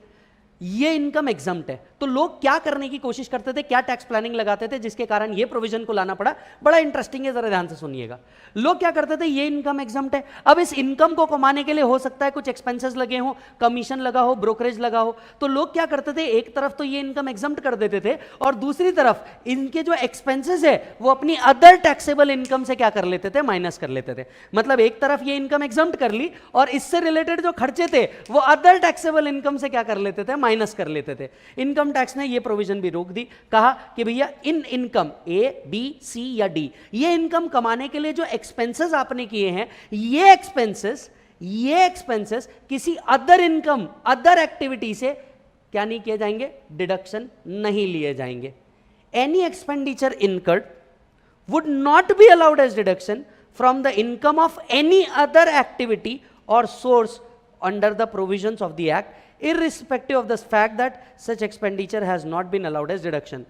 Speaker 1: ये इनकम एग्जम्प्ट है तो लोग क्या करने की कोशिश करते थे, क्या टैक्स प्लानिंग लगाते थे जिसके कारण ये प्रोविजन को लाना पड़ा। बड़ा इंटरेस्टिंग है, जरा ध्यान से सुनिएगा। लोग क्या करते थे, ये इनकम एग्जम्प्ट है, अब इस इनकम को कमाने के लिए हो सकता है कुछ एक्सपेंसेस लगे हो, कमीशन लगा हो, ब्रोकरेज लगा हो, तो लोग क्या करते थे, एक तरफ तो ये इनकम एग्जम्प्ट कर देते थे और दूसरी तरफ इनके जो एक्सपेंसेस है वो अपनी अदर टैक्सेबल इनकम से क्या कर लेते थे, माइनस कर लेते थे। मतलब एक तरफ ये इनकम एग्जम्प्ट कर ली और इससे रिलेटेड जो खर्चे थे वो अदर टैक्सेबल इनकम से क्या कर लेते थे, माइनस कर लेते थे। इनकम टैक्स ने ये प्रोविजन भी रोक दी, कहा कि भैया इन इनकम ए बी सी या डी, ये इनकम कमाने के लिए जो एक्सपेंसेस आपने किए हैं, ये एक्सपेंसेस किसी अदर इनकम, अदर एक्टिविटी से क्या नहीं किए जाएंगे, डिडक्शन नहीं लिए जाएंगे। Any expenditure incurred would not be allowed as deduction from the income of any other activity or source under the provisions of the act, irrespective of the fact that such expenditure has not been allowed as deduction.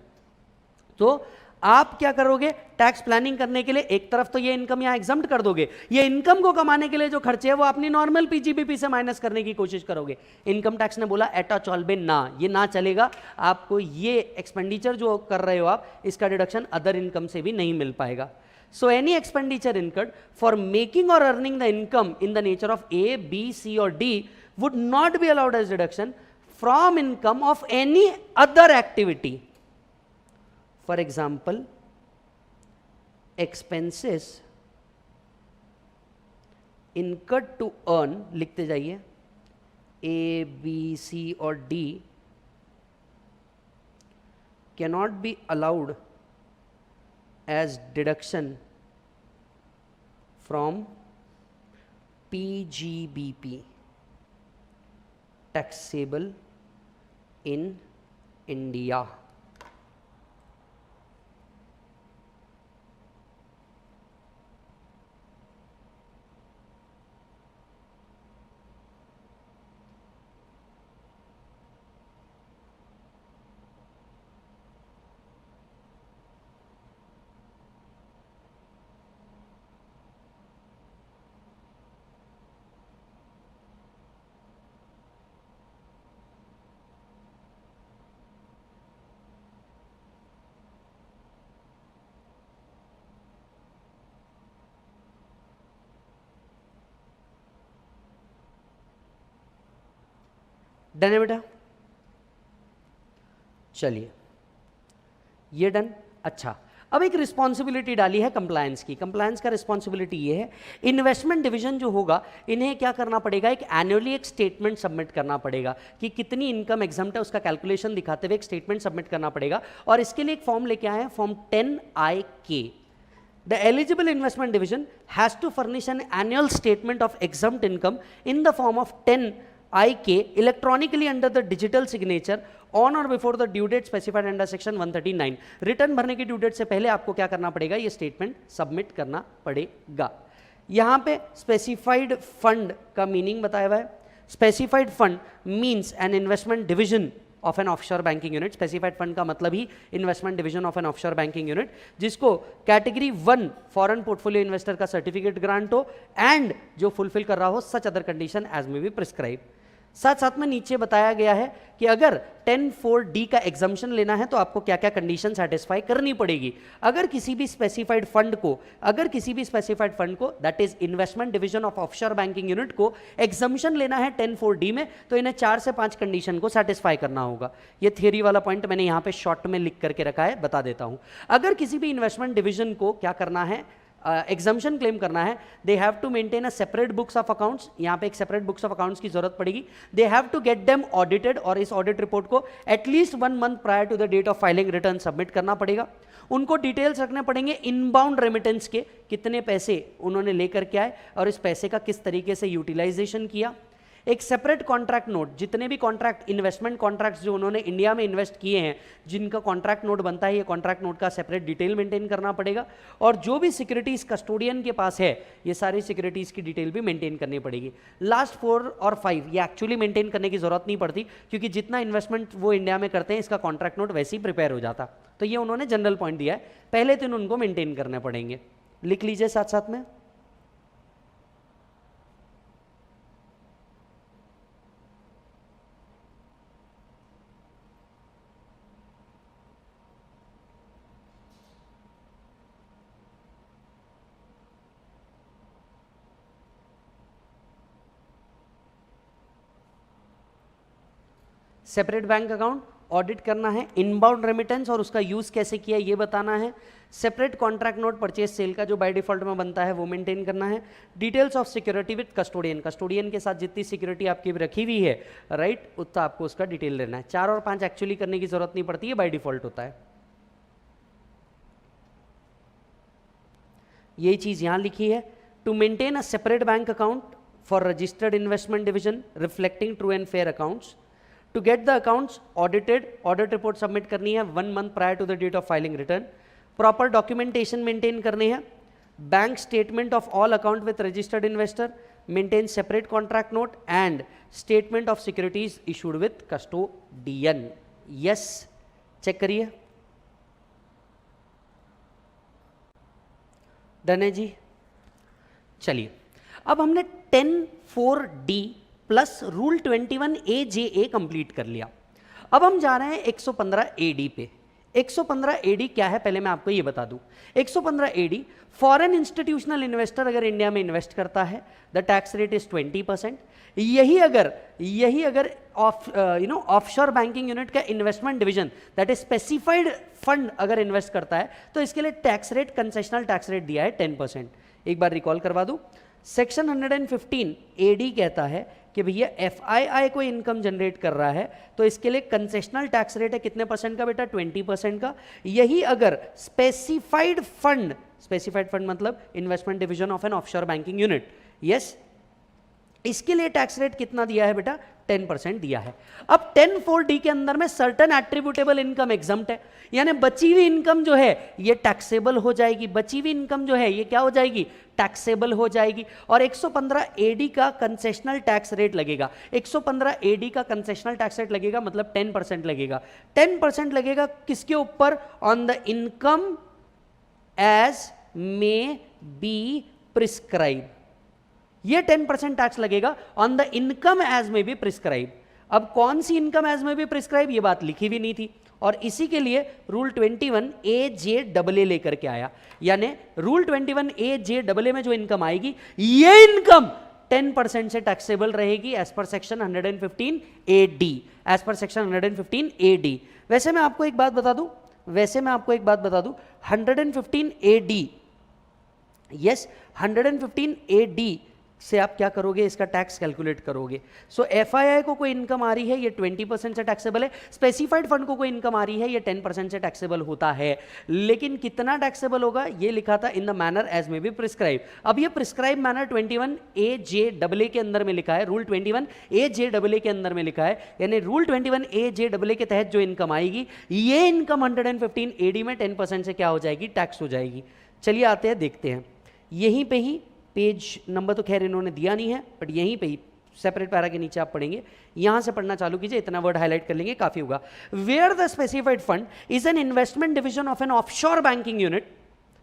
Speaker 1: तो आप क्या करोगे, टैक्स प्लानिंग करने के लिए एक तरफ तो ये इनकम यहां एग्जम्प्ट कर दोगे, ये इनकम को कमाने के लिए जो खर्चे है वो अपनी नॉर्मल पीजीबीपी से माइनस करने की कोशिश करोगे। इनकम टैक्स ने बोला एटा चॉल्बे ना, ये ना चलेगा, आपको ये एक्सपेंडिचर जो कर रहे हो आप, इसका डिडक्शन अदर इनकम से भी नहीं मिल पाएगा। So any expenditure incurred for making और earning the income in the nature of A B C और D would not be allowed as deduction from income of any other activity. For example, expenses incurred to earn, लिखते जाइए, A, B, C और D cannot be allowed as deduction from PGBP, taxable in India. Done है बेटा, चलिए ये डन। अच्छा, अब एक रिस्पॉन्सिबिलिटी डाली है कंप्लायंस की। कंप्लायंस का रिस्पॉन्सिबिलिटी ये है, इन्वेस्टमेंट डिवीजन जो होगा इन्हें क्या करना पड़ेगा, एक एनुअली एक स्टेटमेंट सबमिट करना पड़ेगा कि कितनी इनकम एग्जम्प्ट है, उसका कैलकुलेशन दिखाते हुए एक स्टेटमेंट सबमिट करना पड़ेगा। और इसके लिए एक फॉर्म लेके आए हैं, form 10IK। The eligible investment division has to furnish an annual statement of exempt income in the form of 10IK electronically under the digital signature on or before the due date specified under section 139. Return भरने की ड्यू डेट से पहले आपको क्या करना पड़ेगा, ये स्टेटमेंट सबमिट करना पड़ेगा। यहाँ पे स्पेसिफाइड फंड का मीनिंग बताया हुआ है। Specified fund means an investment division of an offshore banking unit. Specified fund का मतलब ही investment division of an offshore banking unit, जिसको कैटेगरी 1 फॉरेन पोर्टफोलियो इन्वेस्टर का सर्टिफिकेट ग्रांट हो एंड जो फुलफिल कर रहा हो such other condition as may be prescribe. साथ साथ में नीचे बताया गया है कि अगर 10(4)D का एग्जम्पशन लेना है तो आपको क्या क्या कंडीशन सेटिस्फाई करनी पड़ेगी। अगर किसी भी स्पेसिफाइड फंड को that is investment division of offshore banking unit को एग्जम्पशन लेना है 10(4)D में, तो इन्हें 4 से 5 कंडीशन को सेटिस्फाई करना होगा। ये थियरी वाला पॉइंट मैंने यहां पे शॉर्ट में लिख करके रखा है, बता देता हूं। अगर किसी भी इन्वेस्टमेंट डिवीजन को क्या करना है, एग्जम्पशन क्लेम करना है, they have to maintain a separate books of accounts. यहां पे एक सेपरेट बुक्स ऑफ अकाउंट्स की जरूरत पड़ेगी। They have to get them audited, और इस ऑडिट रिपोर्ट को at least 1 month prior to the date of filing return submit करना पड़ेगा। उनको डिटेल्स रखने पड़ेंगे इनबाउंड रेमिटेंस के, कितने पैसे उन्होंने लेकर के आए और इस पैसे का किस तरीके से यूटिलाइजेशन किया। एक सेपरेट कॉन्ट्रैक्ट नोट, जितने भी कॉन्ट्रैक्ट इन्वेस्टमेंट कॉन्ट्रैक्ट्स जो उन्होंने इंडिया में इन्वेस्ट किए हैं, जिनका कॉन्ट्रैक्ट नोट बनता है, ये कॉन्ट्रैक्ट नोट का सेपरेट डिटेल मेंटेन करना पड़ेगा। और जो भी सिक्योरिटीज कस्टोडियन के पास है, ये सारी सिक्योरिटीज की डिटेल भी मेंटेन करनी पड़ेगी। लास्ट 4 और 5 ये एक्चुअली मेंटेन करने की जरूरत नहीं पड़ती, क्योंकि जितना इन्वेस्टमेंट वो इंडिया में करते हैं इसका कॉन्ट्रैक्ट नोट वैसे ही प्रिपेयर हो जाता। तो ये उन्होंने जनरल पॉइंट दिया है, पहले 3 उनको मेंटेन करने पड़ेंगे, लिख लीजिए साथ साथ में। सेपरेट बैंक अकाउंट ऑडिट करना है, इनबाउंड रेमिटेंस और उसका यूज कैसे किया ये बताना है, separate contract note purchase sale का जो बाय डिफॉल्ट में बनता है वो मेंटेन करना है, details of security with custodian, custodian के साथ जितनी सिक्योरिटी आपकी रखी हुई है राइट उतना आपको उसका डिटेल लेना है। 4 और 5 एक्चुअली करने की जरूरत नहीं पड़ती है, बाय डिफॉल्ट होता है। यही चीज यहां लिखी है, to maintain a separate bank account for registered investment division reflecting true and fair accounts, to get the accounts audited, audit report submit करनी है 1 month prior to the date of filing return, proper documentation maintain करनी है, bank statement of all account with registered investor, maintain separate contract note and statement of securities issued with custodian. Yes, check करिए। डन है जी। चलिए अब हमने 10(4)D plus rule 21AJA complete कर लिया। अब हम जा रहे हैं 115AD पे। 115AD क्या है पहले मैं आपको ये बता दूं। 115AD फॉरेन इंस्टीट्यूशनल इन्वेस्टर अगर इंडिया में इन्वेस्ट करता है द टैक्स रेट इज 20%। यही अगर ऑफशोर बैंकिंग यूनिट का investment division that is specified fund अगर इन्वेस्ट करता है तो इसके लिए tax rate concessional tax rate दिया है 10%। एक बार रिकॉल करवा दूं, सेक्शन 115AD कहता है कि भैया FII कोई इनकम जनरेट कर रहा है तो इसके लिए कंसेशनल टैक्स रेट है कितने परसेंट का बेटा, 20% का। यही अगर स्पेसिफाइड फंड मतलब investment division of an offshore banking unit, yes, इसके लिए टैक्स रेट कितना दिया है बेटा, 10% दिया है। अब 10(4)D के अंदर में सर्टेन एट्रीब्यूटेबल इनकम एग्जम्प्ट है, यानी बची हुई इनकम जो है ये टैक्सेबल हो जाएगी, बची हुई इनकम जो है ये क्या हो जाएगी, टैक्सेबल हो जाएगी। और 115AD का कंसेशनल टैक्स रेट लगेगा, 115AD का कंसेशनल टैक्स रेट लगेगा मतलब 10% लगेगा। 10% लगेगा किसके ऊपर, on the income as may be prescribe, ये 10% टैक्स लगेगा on the income as may be prescribe. अब कौन सी income as may be prescribe ये बात लिखी भी नहीं थी और इसी के लिए रूल 21AJAA लेकर के आया, यानी रूल 21AJAA में जो इनकम आएगी ये इनकम 10% से टैक्सेबल रहेगी as per section 115AD, as per section 115AD। वैसे मैं आपको एक बात बता दूं 115AD, यस, 115AD से आप क्या करोगे, इसका टैक्स कैलकुलेट करोगे। सो FII को कोई इनकम आ रही है ये 20% से टैक्सेबल है, स्पेसिफाइड फंड को कोई इनकम आ रही है ये 10% से टैक्सेबल होता है, लेकिन कितना टैक्सेबल होगा ये लिखा था in the manner as may be prescribe. अब ये प्रिस्क्राइब मैनर 21AJAA के अंदर में लिखा है, रूल 21AJAA के अंदर में लिखा है, यानी रूल 21AJAA के तहत जो इनकम आएगी ये इनकम 115AD में 10% से क्या हो जाएगी, टैक्स हो जाएगी। चलिए आते हैं देखते हैं, यहीं पे ही पेज नंबर तो खैर इन्होंने दिया नहीं है बट यहीं पे ही सेपरेट पैरा के नीचे आप पढ़ेंगे, यहां से पढ़ना चालू कीजिए, इतना वर्ड हाईलाइट कर लेंगे काफी होगा। Where the specified fund is an investment division of an offshore banking unit,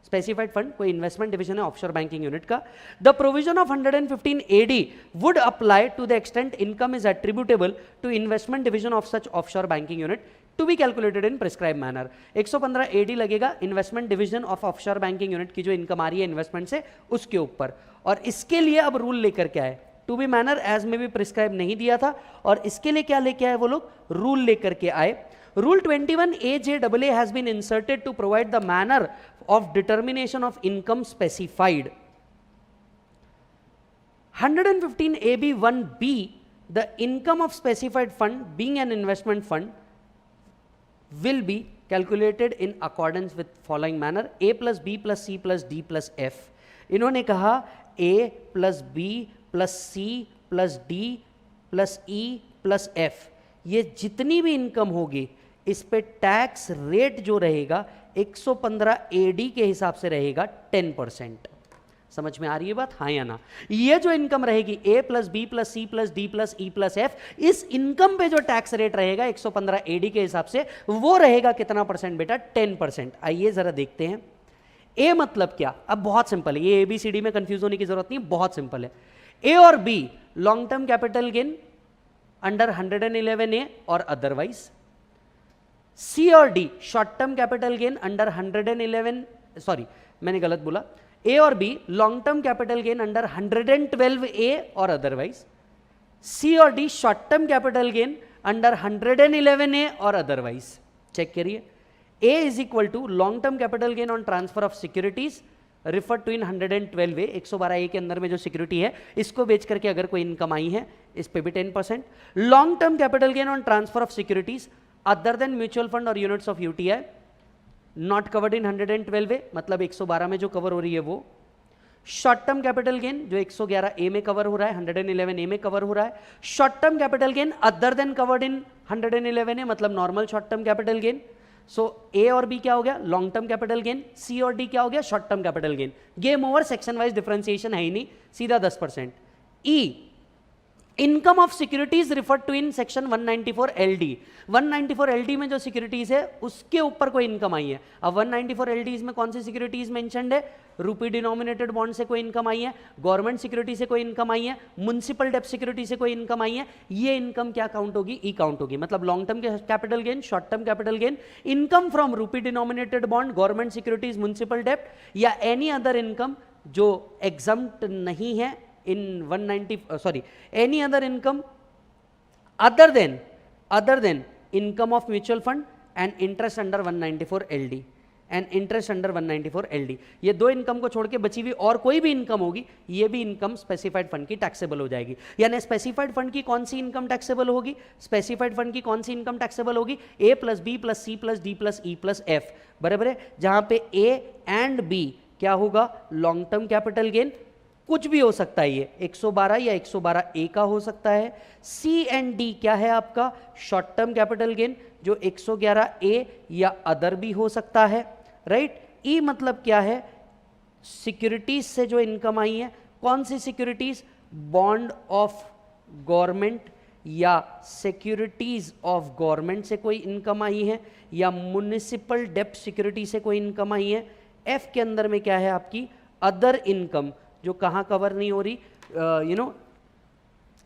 Speaker 1: specified fund कोई इन्वेस्टमेंट डिवीजन है ऑफशोर बैंकिंग यूनिट का, the provision of 115AD would apply to the extent income is attributable to investment division of such offshore banking unit to be calculated in prescribe manner. 115AD लगेगा investment division of offshore banking unit की जो इनकम आ रही है इन्वेस्टमेंट से उसके ऊपर, और इसके लिए अब रूल लेकर के आए, टू बी मैनर एज में भी प्रिस्क्राइब नहीं दिया था और इसके लिए क्या लेके आए वो लोग, रूल लेकर के आए। Rule 21AJAA has been inserted to provide the manner of determination of income specified. 115AB1B, the income of specified fund being an investment fund will be calculated in accordance with following manner, A plus B plus C plus D plus F. इन्होंने कहा A plus B plus C plus D plus E plus F, ये जितनी भी इनकम होगी इस पे टैक्स रेट जो रहेगा 115AD के हिसाब से रहेगा 10%। समझ में आ रही है बात, हाँ या ना? ये जो इनकम रहेगी A plus B plus C plus D plus E plus F, इस इनकम पे जो टैक्स रेट रहेगा 115AD के हिसाब से वो रहेगा कितना परसेंट बेटा, 10%। आइए जरा देखते हैं A मतलब क्या। अब बहुत सिंपल है, ये ABCD में कंफ्यूज होने की जरूरत नहीं, बहुत सिंपल है। A और B long term capital gain under 111A और अदरवाइज, C और D short term capital gain under 111, sorry मैंने गलत बोला, A और B long term capital gain under 112A और अदरवाइज, C और D short term capital gain under 111A और अदरवाइज। चेक करिए, A is equal to long term capital gain on transfer of securities refer to in 112A, 112A के अंदर में जो सिक्योरिटी है इसको बेच करके अगर कोई इनकम आई है इस पे भी 10%। Long term capital gain on transfer of securities other than mutual fund और units of UTI not covered in 112A, मतलब 112 में जो कवर हो रही है वो। शॉर्ट टर्म कैपिटल गेन जो 111A में कवर हो रहा है, 111A में कवर हो रहा है। Short term capital gain other than covered in 111A, मतलब normal short term capital gain. So A और बी क्या हो गया, long term capital gain, C और डी क्या हो गया, short term capital gain. Game over, section wise differentiation है ही नहीं, सीधा 10%। E income of securities refer to in section 194 LD. 194 LD में जो सिक्योरिटीज है उसके ऊपर कोई इनकम आई है। अब 194 एलडी में कौन सी सिक्योरिटीज मेंशन्ड है, रूपी डिनोमिनेटेड बॉन्ड से कोई इनकम आई है, गवर्नमेंट सिक्योरिटी से कोई इनकम आई है, म्युनिसिपल डेब्ट सिक्योरिटी से कोई इनकम आई है, ये इनकम क्या काउंट होगी, ई काउंट होगी। मतलब long term capital gain, short term capital gain, income from रूपी denominated bond, government securities, municipal डेब्ट या एनी अदर इनकम जो एग्जम्प्ट नहीं है in 190 any other income other than income of mutual fund and interest under 194 LD and interest under 194 LD। ये दो इनकम को छोड़ के बची हुई और कोई भी इनकम होगी ये भी इनकम स्पेसिफाइड फंड की टैक्सेबल हो जाएगी। यानी स्पेसिफाइड फंड की कौन सी इनकम टैक्सेबल होगी, स्पेसिफाइड फंड की कौन सी इनकम टैक्सेबल होगी, A plus B plus C plus D plus E plus F, बराबर है। जहां पे A एंड B क्या होगा, लॉन्ग टर्म कैपिटल गेन, कुछ भी हो सकता है, ये 112 या 112A का हो सकता है। C एंड D क्या है आपका, शॉर्ट टर्म कैपिटल गेन जो 111A या अदर भी हो सकता है, राइट। E मतलब क्या है, सिक्योरिटीज से जो इनकम आई है, कौन सी सिक्योरिटीज, बॉन्ड ऑफ गवर्नमेंट या सिक्योरिटीज ऑफ गवर्नमेंट से कोई इनकम आई है या म्युनिसिपल डेब्ट सिक्योरिटी से कोई इनकम आई है। F के अंदर में क्या है आपकी, अदर इनकम जो कहाँ कवर नहीं हो रही,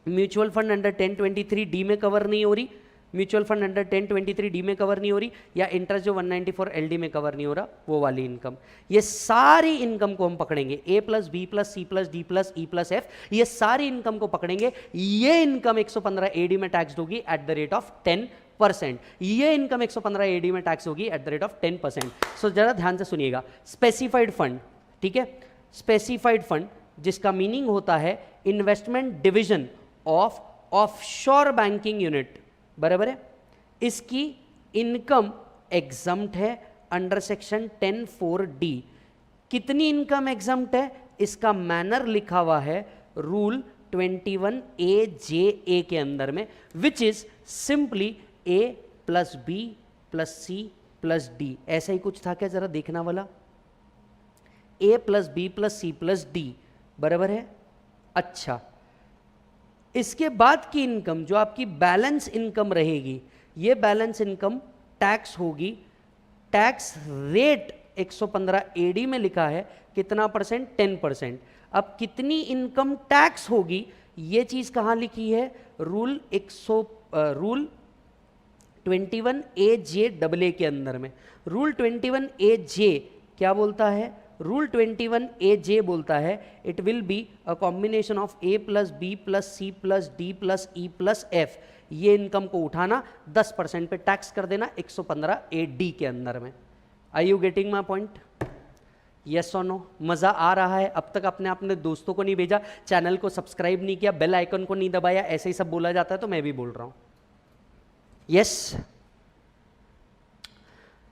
Speaker 1: म्यूचुअल फंड अंडर 1023D में कवर नहीं हो रही, म्यूचुअल फंड अंडर 1023D में कवर नहीं हो रही, या इंटरेस्ट जो 194 LD में कवर नहीं हो रहा, वो वाली इनकम। ये सारी इनकम को हम पकड़ेंगे, A plus B plus C plus D plus E plus F, ये सारी इनकम को पकड़ेंगे। ये इनकम 115 AD में टैक्स होगी एट द रेट ऑफ 10%। ये इनकम 115 AD में टैक्स होगी at the rate of 10%। So जरा ध्यान से सुनिएगा, स्पेसिफाइड फंड, ठीक है, स्पेसिफाइड फंड जिसका मीनिंग होता है investment division of offshore banking unit, बराबर है। इसकी इनकम एग्जम्प्ट है अंडर सेक्शन 10(4)D। कितनी इनकम एग्जम्प्ट है, इसका मैनर लिखा हुआ है रूल 21AJA के अंदर में, which is simply A plus B plus C plus D. ऐसा ही कुछ था क्या, जरा देखना वाला, A plus B plus C plus D, बराबर है। अच्छा, इसके बाद की इनकम जो आपकी बैलेंस इनकम रहेगी, ये बैलेंस इनकम टैक्स होगी। टैक्स रेट 115 AD में लिखा है कितना परसेंट, 10%। अब कितनी इनकम टैक्स होगी, ये चीज कहां लिखी है, रूल 21AJ के अंदर में। रूल 21AJ क्या बोलता है, रूल 21AJ बोलता है it will be a combination of A plus B plus C plus D plus E plus F. ये इनकम को उठाना, 10% पे टैक्स कर देना 115AD के अंदर में। Are you getting my point, yes और नो? मजा आ रहा है? अब तक आपने अपने दोस्तों को नहीं भेजा, चैनल को सब्सक्राइब नहीं किया, बेल आइकन को नहीं दबाया, ऐसे ही सब बोला जाता है तो मैं भी बोल रहा हूं। यस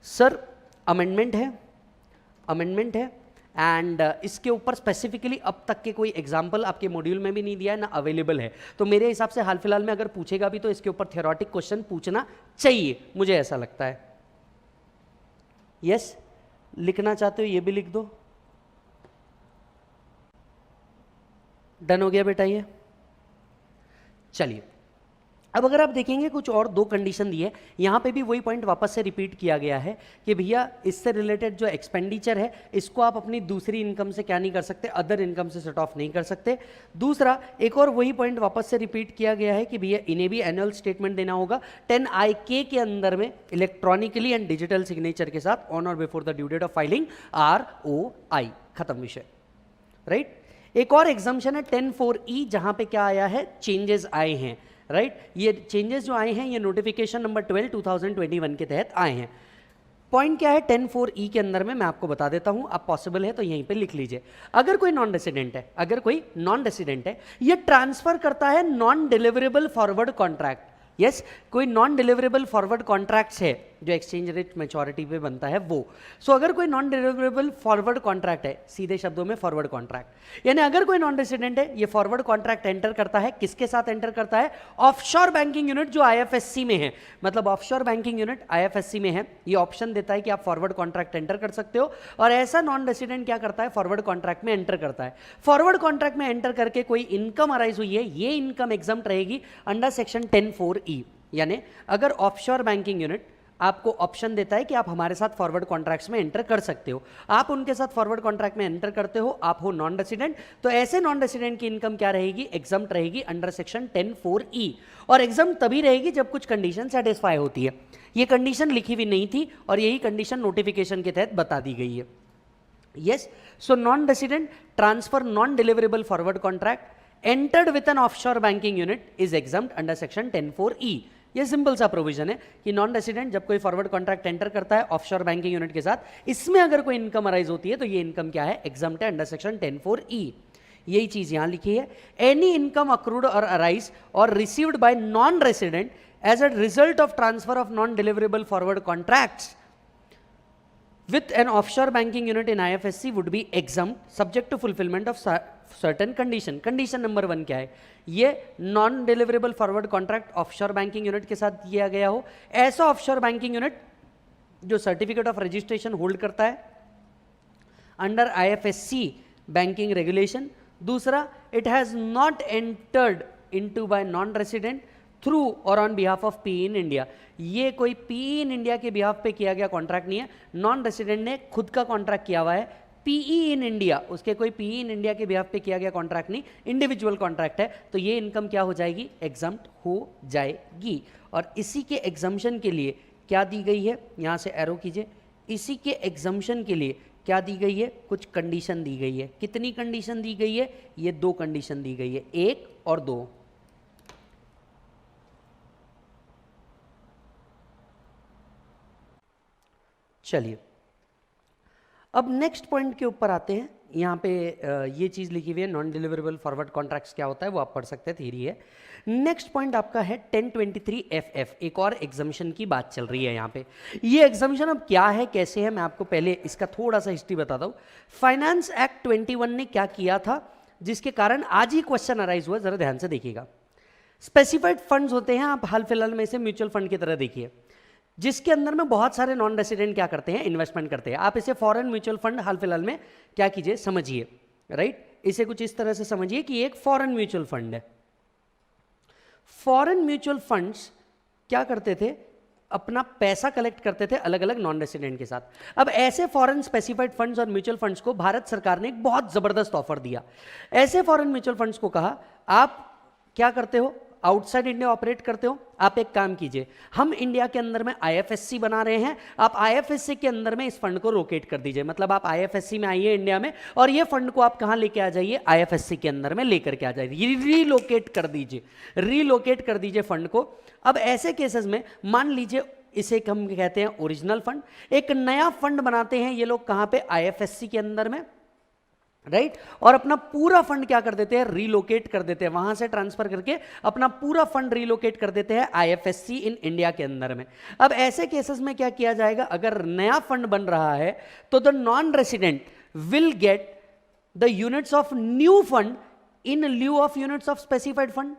Speaker 1: सर, अमेंडमेंट है, अमेंडमेंट है एंड इसके ऊपर स्पेसिफिकली अब तक के कोई एग्जाम्पल आपके मॉड्यूल में भी नहीं दिया है, ना अवेलेबल है। तो मेरे हिसाब से हाल फिलहाल में अगर पूछेगा भी तो इसके ऊपर थ्योरेटिक क्वेश्चन पूछना चाहिए, मुझे ऐसा लगता है। यस, लिखना चाहते हो ये भी लिख दो। डन हो गया बेटा ये? चलिए, अब अगर आप देखेंगे कुछ और दो कंडीशन दी है, यहां पे भी वही पॉइंट वापस से रिपीट किया गया है कि भैया इससे रिलेटेड जो एक्सपेंडिचर है इसको आप अपनी दूसरी इनकम से क्या नहीं कर सकते, अदर इनकम से सेट ऑफ नहीं कर सकते। दूसरा, एक और वही पॉइंट वापस से रिपीट किया गया है कि भैया इन्हें भी एनुअल स्टेटमेंट देना होगा 10IK के अंदर में, इलेक्ट्रॉनिकली एंड डिजिटल सिग्नेचर के साथ, ऑन और before the due date of filing, ROI, खत्म विषय, राइट। एक और एग्जाम्पशन है 10(4)E, जहां पे क्या आया है, चेंजेस आए हैं। राइट। ये चेंजेस जो आए हैं ये नोटिफिकेशन नंबर 12 2021 के तहत आए हैं। पॉइंट क्या है 10(4)E के अंदर में मैं आपको बता देता हूं, आप पॉसिबल है तो यहीं पे लिख लीजिए। अगर कोई नॉन रेसिडेंट है, ये ट्रांसफर करता है non deliverable forward contract. Yes, कोई नॉन डिलीवरेबल फॉरवर्ड कॉन्ट्रैक्ट्स है जो एक्सचेंज रेट मैच्योरिटी पे बनता है वो। सो अगर कोई नॉन डिलीवरेबल फॉरवर्ड कॉन्ट्रैक्ट है, सीधे शब्दों में फॉरवर्ड कॉन्ट्रैक्ट, यानी अगर कोई नॉन रेसिडेंट है ये फॉरवर्ड कॉन्ट्रैक्ट एंटर करता है, किसके साथ एंटर करता है? ऑफशोर बैंकिंग यूनिट जो आईएफएससी में है। मतलब ऑफशोर बैंकिंग यूनिट आईएफएससी में है, ये ऑप्शन देता है कि आप फॉरवर्ड कॉन्ट्रैक्ट एंटर कर सकते हो। और ऐसा नॉन रेसिडेंट क्या करता है? फॉरवर्ड कॉन्ट्रैक्ट में एंटर करता है। फॉरवर्ड कॉन्ट्रैक्ट में एंटर करके कोई इनकम अराइज हुई है, ये इनकम एग्जम्प्ट रहेगी अंडर सेक्शन 10(4)E। यानी अगर ऑफशोर बैंकिंग यूनिट आपको ऑप्शन देता है कि आप हमारे साथ फॉरवर्ड कॉन्ट्रैक्ट्स में एंटर कर सकते हो, आप उनके साथ फॉरवर्ड कॉन्ट्रैक्ट में एंटर करते हो, आप हो नॉन रेसिडेंट, तो ऐसे नॉन रेसिडेंट की इनकम क्या रहेगी? एग्जम्प्ट रहेगी अंडर सेक्शन 10(4)E। और एग्जम्प्ट तभी रहेगी जब कुछ कंडीशन सेटिस्फाई होती है। ये कंडीशन लिखी हुई नहीं थी और यही कंडीशन नोटिफिकेशन के तहत बता दी गई है। Yes, so non resident transfer non deliverable forward contract entered with an offshore banking unit is exempt under section 10(4)E। ये सिंपल सा प्रोविजन है कि नॉन रेसिडेंट जब कोई फॉरवर्ड कॉन्ट्रैक्ट एंटर करता है ऑफशोर बैंकिंग यूनिट के साथ, इसमें अगर कोई इनकम अराइज होती है तो ये इनकम क्या है? एग्जम्प्ट है अंडर सेक्शन 10(4)E। यही चीज यहां लिखी है, एनी इनकम अक्रूड और अराइज और received by non resident as a result of transfer of non deliverable forward contracts with an offshore banking unit in IFSC would be exempt subject to fulfillment of certain condition। Condition number 1 क्या है? ये non deliverable forward contract offshore banking unit के साथ किया गया हो, ऐसा ऑफशोर बैंकिंग यूनिट जो सर्टिफिकेट ऑफ रजिस्ट्रेशन होल्ड करता है अंडर IFSC बैंकिंग रेगुलेशन। दूसरा, it has not entered into by non resident through और on behalf of P in India. ये कोई पी इन इंडिया के बिहाफ पे किया गया कॉन्ट्रैक्ट नहीं है, नॉन रेसिडेंट ने खुद का कॉन्ट्रैक्ट किया हुआ है। पीई इन इंडिया, उसके कोई पीई इन इंडिया के बिहाफ पे किया गया कॉन्ट्रैक्ट नहीं, इंडिविजुअल कॉन्ट्रैक्ट है, तो ये इनकम क्या हो जाएगी? एग्जम्प्ट हो जाएगी। और इसी के एग्जम्पशन के लिए क्या दी गई है? यहां से एरो कीजिए। इसी के एग्जम्पशन के लिए क्या दी गई है? कुछ कंडीशन दी गई है। कितनी कंडीशन दी गई है? ये 2 कंडीशन दी गई है, 1 और 2। चलिए अब नेक्स्ट पॉइंट के ऊपर आते हैं। यहाँ पे ये चीज़ लिखी हुई है नॉन डिलीवरेबल फॉरवर्ड कॉन्ट्रैक्ट्स क्या होता है वो आप पढ़ सकते हैं, थ्योरी है। नेक्स्ट पॉइंट आपका है 1023FF, एक और एग्जम्पशन की बात चल रही है यहाँ पे। ये एग्जम्पशन अब क्या है, कैसे है, मैं आपको पहले इसका थोड़ा सा हिस्ट्री बताता हूँ। फाइनेंस एक्ट 21 ने क्या किया था जिसके कारण आज ही क्वेश्चन अराइज हुआ, जरा ध्यान से देखिएगा। स्पेसिफाइड फंड्स होते हैं, आप हाल फिलहाल में इसे म्यूचुअल फंड की तरह देखिए, जिसके अंदर में बहुत सारे नॉन रेसिडेंट क्या करते हैं? इन्वेस्टमेंट करते हैं। आप इसे फॉरेन म्यूचुअल फंड हाल फिलहाल में क्या कीजिए, समझिए, राइट। इसे कुछ इस तरह से समझिए कि एक फॉरेन म्यूचुअल फंड है। फॉरेन म्यूचुअल फंड्स क्या करते थे? अपना पैसा कलेक्ट करते थे अलग अलग नॉन रेसिडेंट के साथ। अब ऐसे फॉरेन स्पेसिफाइड फंड्स और म्यूचुअल फंड्स को भारत सरकार ने एक बहुत जबरदस्त ऑफर दिया। ऐसे फॉरेन म्यूचुअल फंड्स को कहा, आप क्या करते हो? आउटसाइड इंडिया ऑपरेट करते हो, आप एक काम कीजिए, हम इंडिया के अंदर में आईएफएससी बना रहे हैं, आप आईएफएससी के अंदर में इस फंड को रोकेट कर दीजिए। मतलब आप आईएफएससी में आइए इंडिया में, और ये फंड को आप कहां लेके आ जाइए? आईएफएससी के अंदर में लेकर के आ जाइए, रीलोकेट कर दीजिए, रीलोकेट कर दीजिए फंड को। अब ऐसे केसेस में मान लीजिए इसे हम कहते हैं ओरिजिनल फंड, एक नया फंड बनाते हैं ये लोग कहां पे? आईएफएससी के अंदर में, राइट। और अपना पूरा फंड क्या कर देते हैं? रीलोकेट कर देते हैं, वहां से ट्रांसफर करके अपना पूरा फंड रीलोकेट कर देते हैं आईएफएससी इन इंडिया के अंदर में। अब ऐसे केसेस में क्या किया जाएगा? अगर नया फंड बन रहा है तो the non resident will get the units of new fund in lieu of units of specified fund.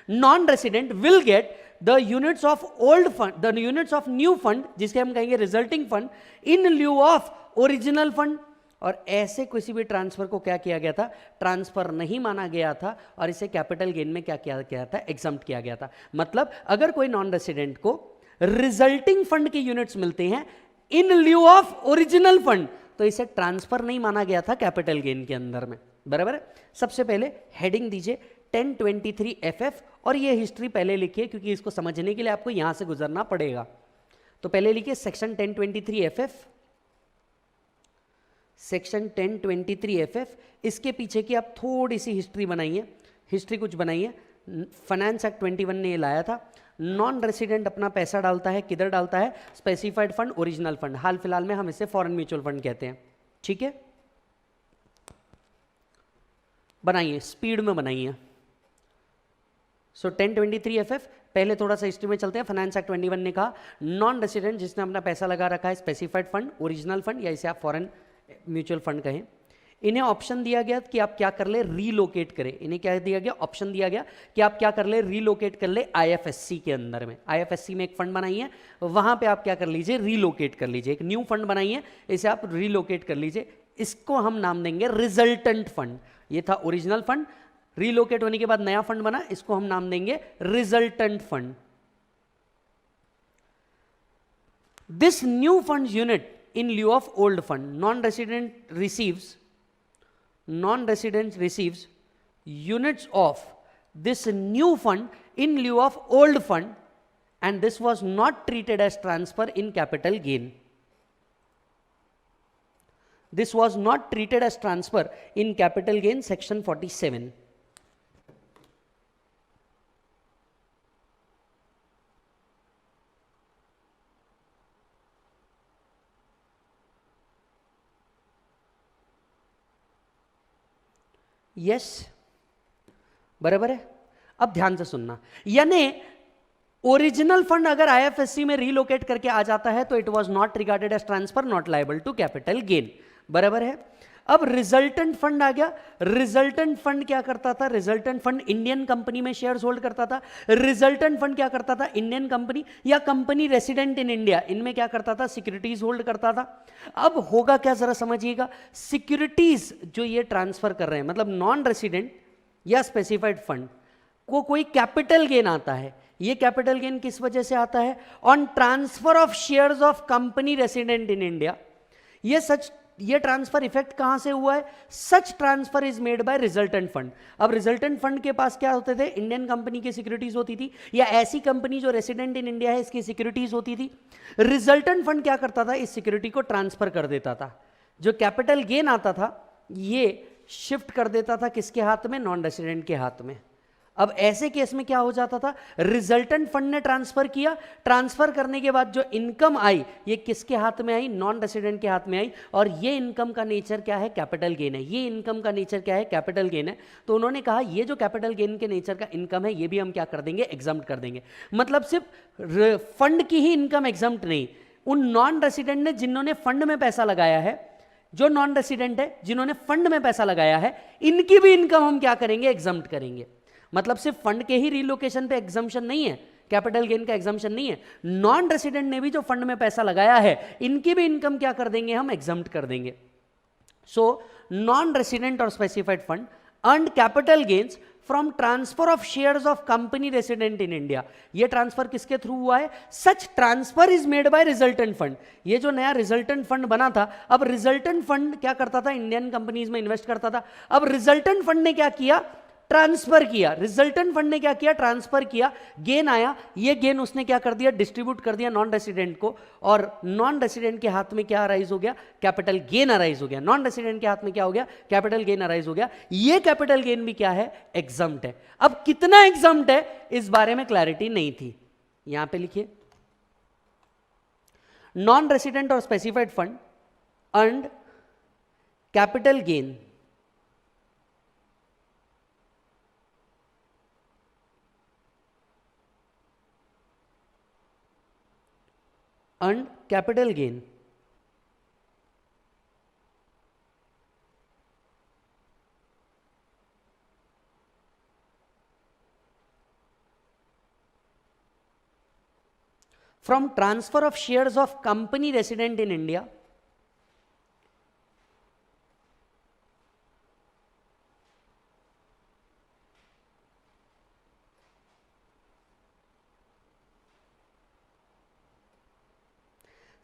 Speaker 1: Non resident will get the units of old fund, the units of new fund, जिसके हम कहेंगे resulting fund, in lieu of original fund. और ऐसे किसी भी ट्रांसफर को क्या किया गया था? ट्रांसफर नहीं माना गया था, और इसे कैपिटल गेन में क्या किया गया था? एग्जम्प्ट किया गया था। मतलब अगर कोई नॉन रेसिडेंट को रिजल्टिंग फंड के यूनिट्स मिलते हैं इन ल्यू ऑफ ओरिजिनल फंड, तो इसे ट्रांसफर नहीं माना गया था कैपिटल गेन के अंदर में, बराबर है। सबसे पहले हेडिंग दीजिए 1023FF, और ये हिस्ट्री पहले लिखिए क्योंकि इसको समझने के लिए आपको यहां से गुजरना पड़ेगा। तो पहले लिखिए सेक्शन 1023FF, सेक्शन 1023FF। इसके पीछे की आप थोड़ी सी हिस्ट्री बनाइए, हिस्ट्री कुछ बनाइए, फाइनेंस एक्ट 21 ने ये लाया था। नॉन रेसिडेंट अपना पैसा डालता है, किधर डालता है? Specified fund, original fund. हाल फिलहाल में हम इसे फॉरेन म्यूचुअल फंड कहते हैं। ठीक है, बनाइए, स्पीड में बनाइए। सो 1023 पहले थोड़ा सा हिस्ट्री में चलते हैं। फाइनेंस एक्ट 21 ने कहा नॉन रेसिडेंट जिसने अपना पैसा लगा रखा है, स्पेसिफाइड फंड, ओरिजिनल फंड, या इसे आप फॉरेन म्यूचुअल फंड कहें, इन्हें ऑप्शन दिया गया कि आप क्या कर ले? रीलोकेट करें। इन्हें क्या दिया गया? ऑप्शन दिया गया कि आप क्या कर ले? रीलोकेट कर ले आईएफएससी के अंदर में। आईएफएससी में एक फंड बनाइए, वहां पे आप क्या कर लीजिए? रीलोकेट कर लीजिए। एक न्यू फंड बनाइए, इसे आप रीलोकेट कर लीजिए। इसको हम नाम देंगे रिजल्टेंट फंड। ये था ओरिजिनल फंड, रीलोकेट होने के बाद नया फंड बना, इसको हम नाम देंगे resultant fund. This new fund unit in lieu of old fund, non-resident receives units of this new fund in lieu of old fund, and this was not treated as transfer in capital gain. This was not treated as transfer in capital gain, section 47. Yes, बराबर है। अब ध्यान से सुनना, यानी ओरिजिनल फंड अगर आईएफएससी में रीलोकेट करके आ जाता है तो it was not regarded as transfer, not liable to capital gain, बराबर है। अब रिजल्टेंट फंड आ गया। रिजल्टेंट फंड क्या करता था? रिजल्टेंट फंड इंडियन कंपनी में शेयर्स होल्ड करता था। रिजल्टेंट फंड क्या करता था? इंडियन कंपनी या कंपनी रेसिडेंट इन इंडिया, इनमें क्या करता था? सिक्योरिटीज होल्ड करता था। अब होगा क्या, जरा समझिएगा। सिक्योरिटीज जो ये ट्रांसफर कर रहे हैं, मतलब नॉन रेसिडेंट या स्पेसिफाइड फंड को कोई कैपिटल गेन आता है। ये कैपिटल गेन किस वजह से आता है? On transfer of shares of company resident in India. ये ट्रांसफर इफेक्ट कहां से हुआ है? सच transfer is made by resultant fund. अब रिजल्टेंट फंड के पास क्या होते थे? इंडियन कंपनी की सिक्योरिटीज होती थी, या ऐसी कंपनी जो रेसिडेंट इन इंडिया है इसकी सिक्योरिटीज होती थी। रिजल्टेंट फंड क्या करता था? इस सिक्योरिटी को ट्रांसफर कर देता था। जो कैपिटल गेन आता था ये शिफ्ट कर देता था किसके हाथ में? नॉन रेसिडेंट के हाथ में। अब ऐसे केस में क्या हो जाता था? रिजल्टेंट फंड ने ट्रांसफर किया, ट्रांसफर करने के बाद जो इनकम आई ये किसके हाथ में आई? नॉन रेसिडेंट के हाथ में आई। और ये इनकम का नेचर क्या है? कैपिटल गेन है। ये इनकम का नेचर क्या है? कैपिटल गेन है। तो उन्होंने कहा ये जो कैपिटल गेन के नेचर का इनकम है ये भी हम क्या कर देंगे? एग्जम्प्ट कर देंगे। मतलब सिर्फ फंड की ही इनकम एग्जम्प्ट नहीं, उन नॉन रेसिडेंट ने जिन्होंने फंड में पैसा लगाया है, जो नॉन रेसिडेंट है जिन्होंने फंड में पैसा लगाया है, इनकी भी इनकम हम क्या करेंगे? एग्जम्प्ट करेंगे। मतलब सिर्फ फंड के ही रिलोकेशन पे एग्जम्पशन नहीं है, कैपिटल गेन का एग्जम्पशन नहीं है, नॉन रेसिडेंट ने भी जो फंड में पैसा लगाया है इनकी भी इनकम क्या कर देंगे? हम एग्जम्प्ट कर देंगे। सो नॉन रेसिडेंट और specified fund earned capital gains from transfer of shares of company resident in India. ये ट्रांसफर किसके थ्रू हुआ है? सच transfer is made by resultant fund. ये जो नया रिजल्टेंट फंड बना था, अब रिजल्टेंट फंड क्या करता था? इंडियन कंपनीज में इन्वेस्ट करता था। अब रिजल्टेंट फंड ने क्या किया? ट्रांसफर किया। रिजल्टेंट फंड ने क्या किया? ट्रांसफर किया। गेन आया, ये गेन उसने क्या कर दिया? डिस्ट्रीब्यूट कर दिया नॉन रेसिडेंट को, और नॉन रेसिडेंट के हाथ में क्या अराइज हो गया? कैपिटल गेन अराइज हो गया। नॉन रेसिडेंट के हाथ में क्या हो गया? कैपिटल गेन अराइज हो गया। ये कैपिटल गेन भी क्या है? एग्जम्प्ट है। अब कितना एग्जम्प्ट है इस बारे में क्लैरिटी नहीं थी। यहां पे लिखिए, नॉन रेसिडेंट और specified fund earned capital gain earned capital gain from transfer of shares of company resident in India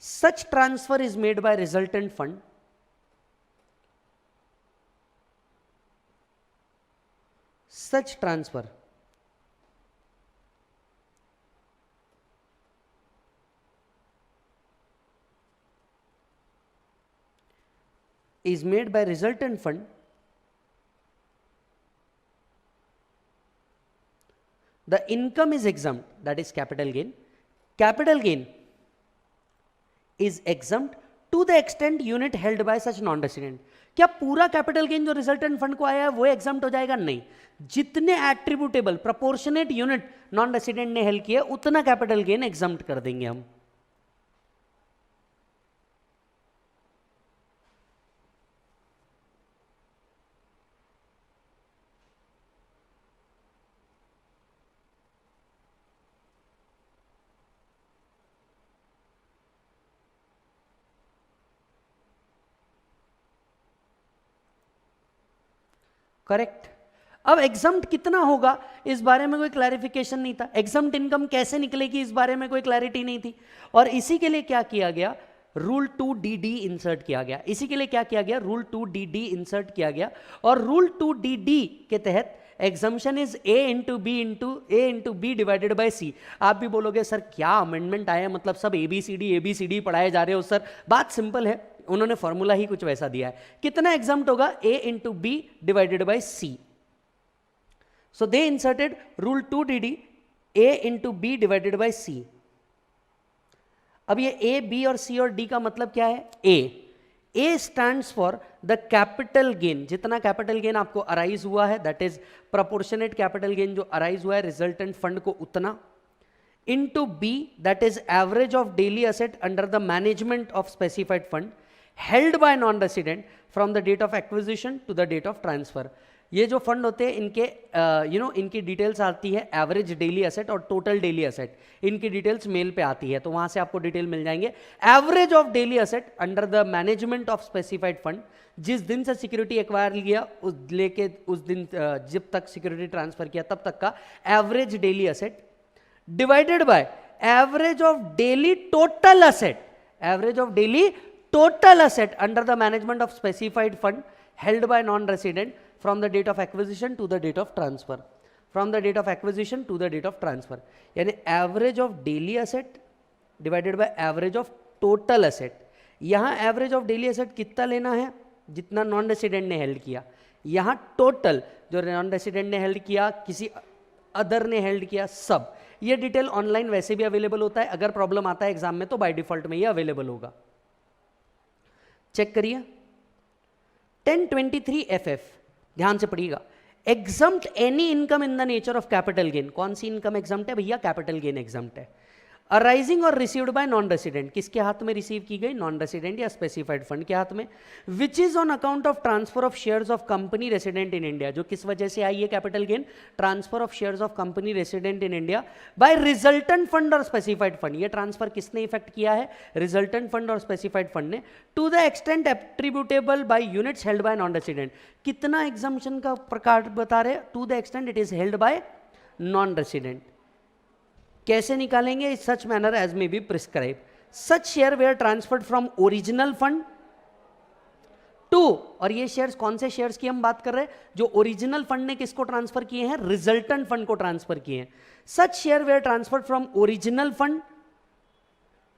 Speaker 1: such transfer is made by resultant fund such transfer is made by resultant fund the income is exempt, that is capital gain. Capital gain is exempt to the extent unit held by such non-resident. क्या पूरा कैपिटल गेन जो रिजल्टेंट फंड को आया है वो एग्जाम्प्ट हो जाएगा? नहीं, जितने attributable proportionate unit non resident ने हेल्ड किया उतना कैपिटल गेन एग्जाम्प्ट कर देंगे हम. करेक्ट. अब एग्जम्प्ट कितना होगा इस बारे में कोई क्लैरिफिकेशन नहीं था. एग्जम्प्ट इनकम कैसे निकलेगी इस बारे में कोई क्लैरिटी नहीं थी. और इसी के लिए क्या किया गया? रूल 2DD इंसर्ट किया गया. इसी के लिए क्या किया गया? रूल 2DD इंसर्ट किया गया. और रूल 2DD के तहत exemption is A into B divided by C. आप भी बोलोगे सर क्या अमेंडमेंट आया, मतलब सब ABCD पढ़ाए जा रहे हो सर. बात सिंपल है, उन्होंने फॉर्मूला ही कुछ वैसा दिया है. कितना एग्जाम्प्ट होगा? A into B divided by C. So they inserted rule 2DD A into B divided by C. अब ये A, B और C और D का मतलब क्या है? A stands for the capital gain. जितना कैपिटल गेन आपको अराइज हुआ है, that is proportionate capital gain जो अराइज हुआ है रिजल्टेंट फंड को, उतना. Into B, that is average of daily asset under the management of specified fund held by non resident from the date of acquisition to the date of transfer. ये जो फंड होते हैं इनके इनकी डिटेल्स आती है एवरेज डेली असेट और टोटल डेली असेट. इनकी डिटेल्स मेल पे आती है, तो वहां से आपको डिटेल मिल जाएंगे. Average of daily asset under the management of specified fund, जिस दिन से सिक्योरिटी एक्वायर किया उस दिन जब तक सिक्योरिटी ट्रांसफर किया तब तक का average daily asset, divided by average of daily total asset. Average of daily total asset under the management of specified fund held by non resident from the date of acquisition to the date of transfer. From the date of acquisition to the date of transfer. यानी average of daily asset divided by average of total asset. यहाँ average of daily asset कितना लेना है? जितना नॉन रेसिडेंट ने हेल्ड किया. यहाँ टोटल जो नॉन रेसिडेंट ने हेल्ड किया, किसी अदर ने हेल्ड किया, सब. ये डिटेल ऑनलाइन वैसे भी अवेलेबल होता है. अगर प्रॉब्लम आता है एग्जाम में तो बाय डिफॉल्ट में ये अवेलेबल होगा. चेक करिए 1023 FF. ध्यान से पढ़िएगा. Exempt any income in the nature of capital gain. कौन सी इनकम एग्जम्प्ट है भैया? कैपिटल गेन एग्जम्प्ट है. अराइजिंग और रिसीव्ड बाय नॉन रेसिडेंट. किसके हाथ में रिसीव की गई? नॉन रेसिडेंट या स्पेसिफाइड फंड के हाथ में. Which is on account of transfer of shares of company resident in India. जो किस वजह से आई है capital gain? Transfer of shares of company resident in India by resultant fund और स्पेसिफाइड फंड. ये ट्रांसफर किसने इफेक्ट किया है? रिजल्टेंट फंड और स्पेसिफाइड फंड ने. To the extent attributable by units held by non resident. कितना एग्जम्पशन का प्रकार बता रहे? To the extent it is held by non resident. कैसे निकालेंगे? Such manner as may be prescribe. Such share where transferred from original fund to, और ये शेयर्स कौन से शेयर्स की हम बात कर रहे हैं? जो ओरिजिनल फंड ने किसको ट्रांसफर किए हैं? रिजल्टेंट फंड को ट्रांसफर किए हैं. Such share where transferred from original fund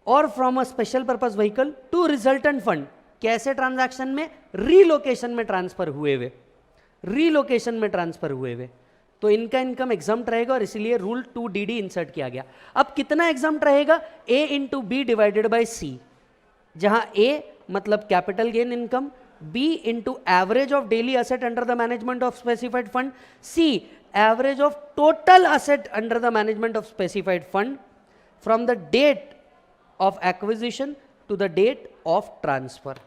Speaker 1: और from a special purpose vehicle to resultant fund. कैसे ट्रांजैक्शन में? रीलोकेशन में ट्रांसफर हुए हुए. रीलोकेशन में ट्रांसफर हुए हुए. तो इनका इनकम एग्जाम्प्ट रहेगा और इसीलिए रूल 2DD इंसर्ट किया गया. अब कितना एग्जाम्प्ट रहेगा? A into B divided by C. जहां A मतलब capital gain income, B into average of daily asset under the management of specified fund, C average of total asset under the management of specified fund from the date of acquisition to the date of transfer.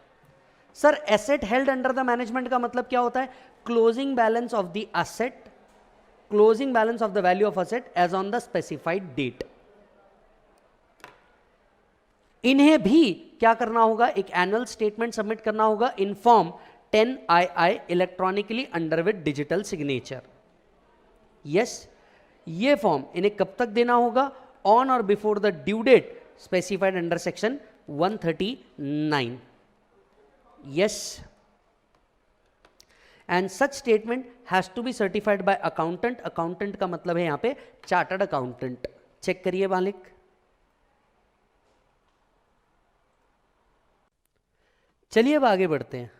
Speaker 1: Sir asset held under the management का मतलब क्या होता है? Closing balance of the asset, closing balance of the value of asset as on the specified date. इन्हें भी क्या करना होगा? एक एनुअल स्टेटमेंट सबमिट करना होगा in form 10II electronically under with digital signature. Yes, ये फॉर्म इन्हें कब तक देना होगा? ऑन और before the due date specified under section 139. Yes, and such statement has to be certified by accountant. Accountant का मतलब है यहां पे चार्टर्ड अकाउंटेंट. चेक करिए मालिक. चलिए अब आगे बढ़ते हैं.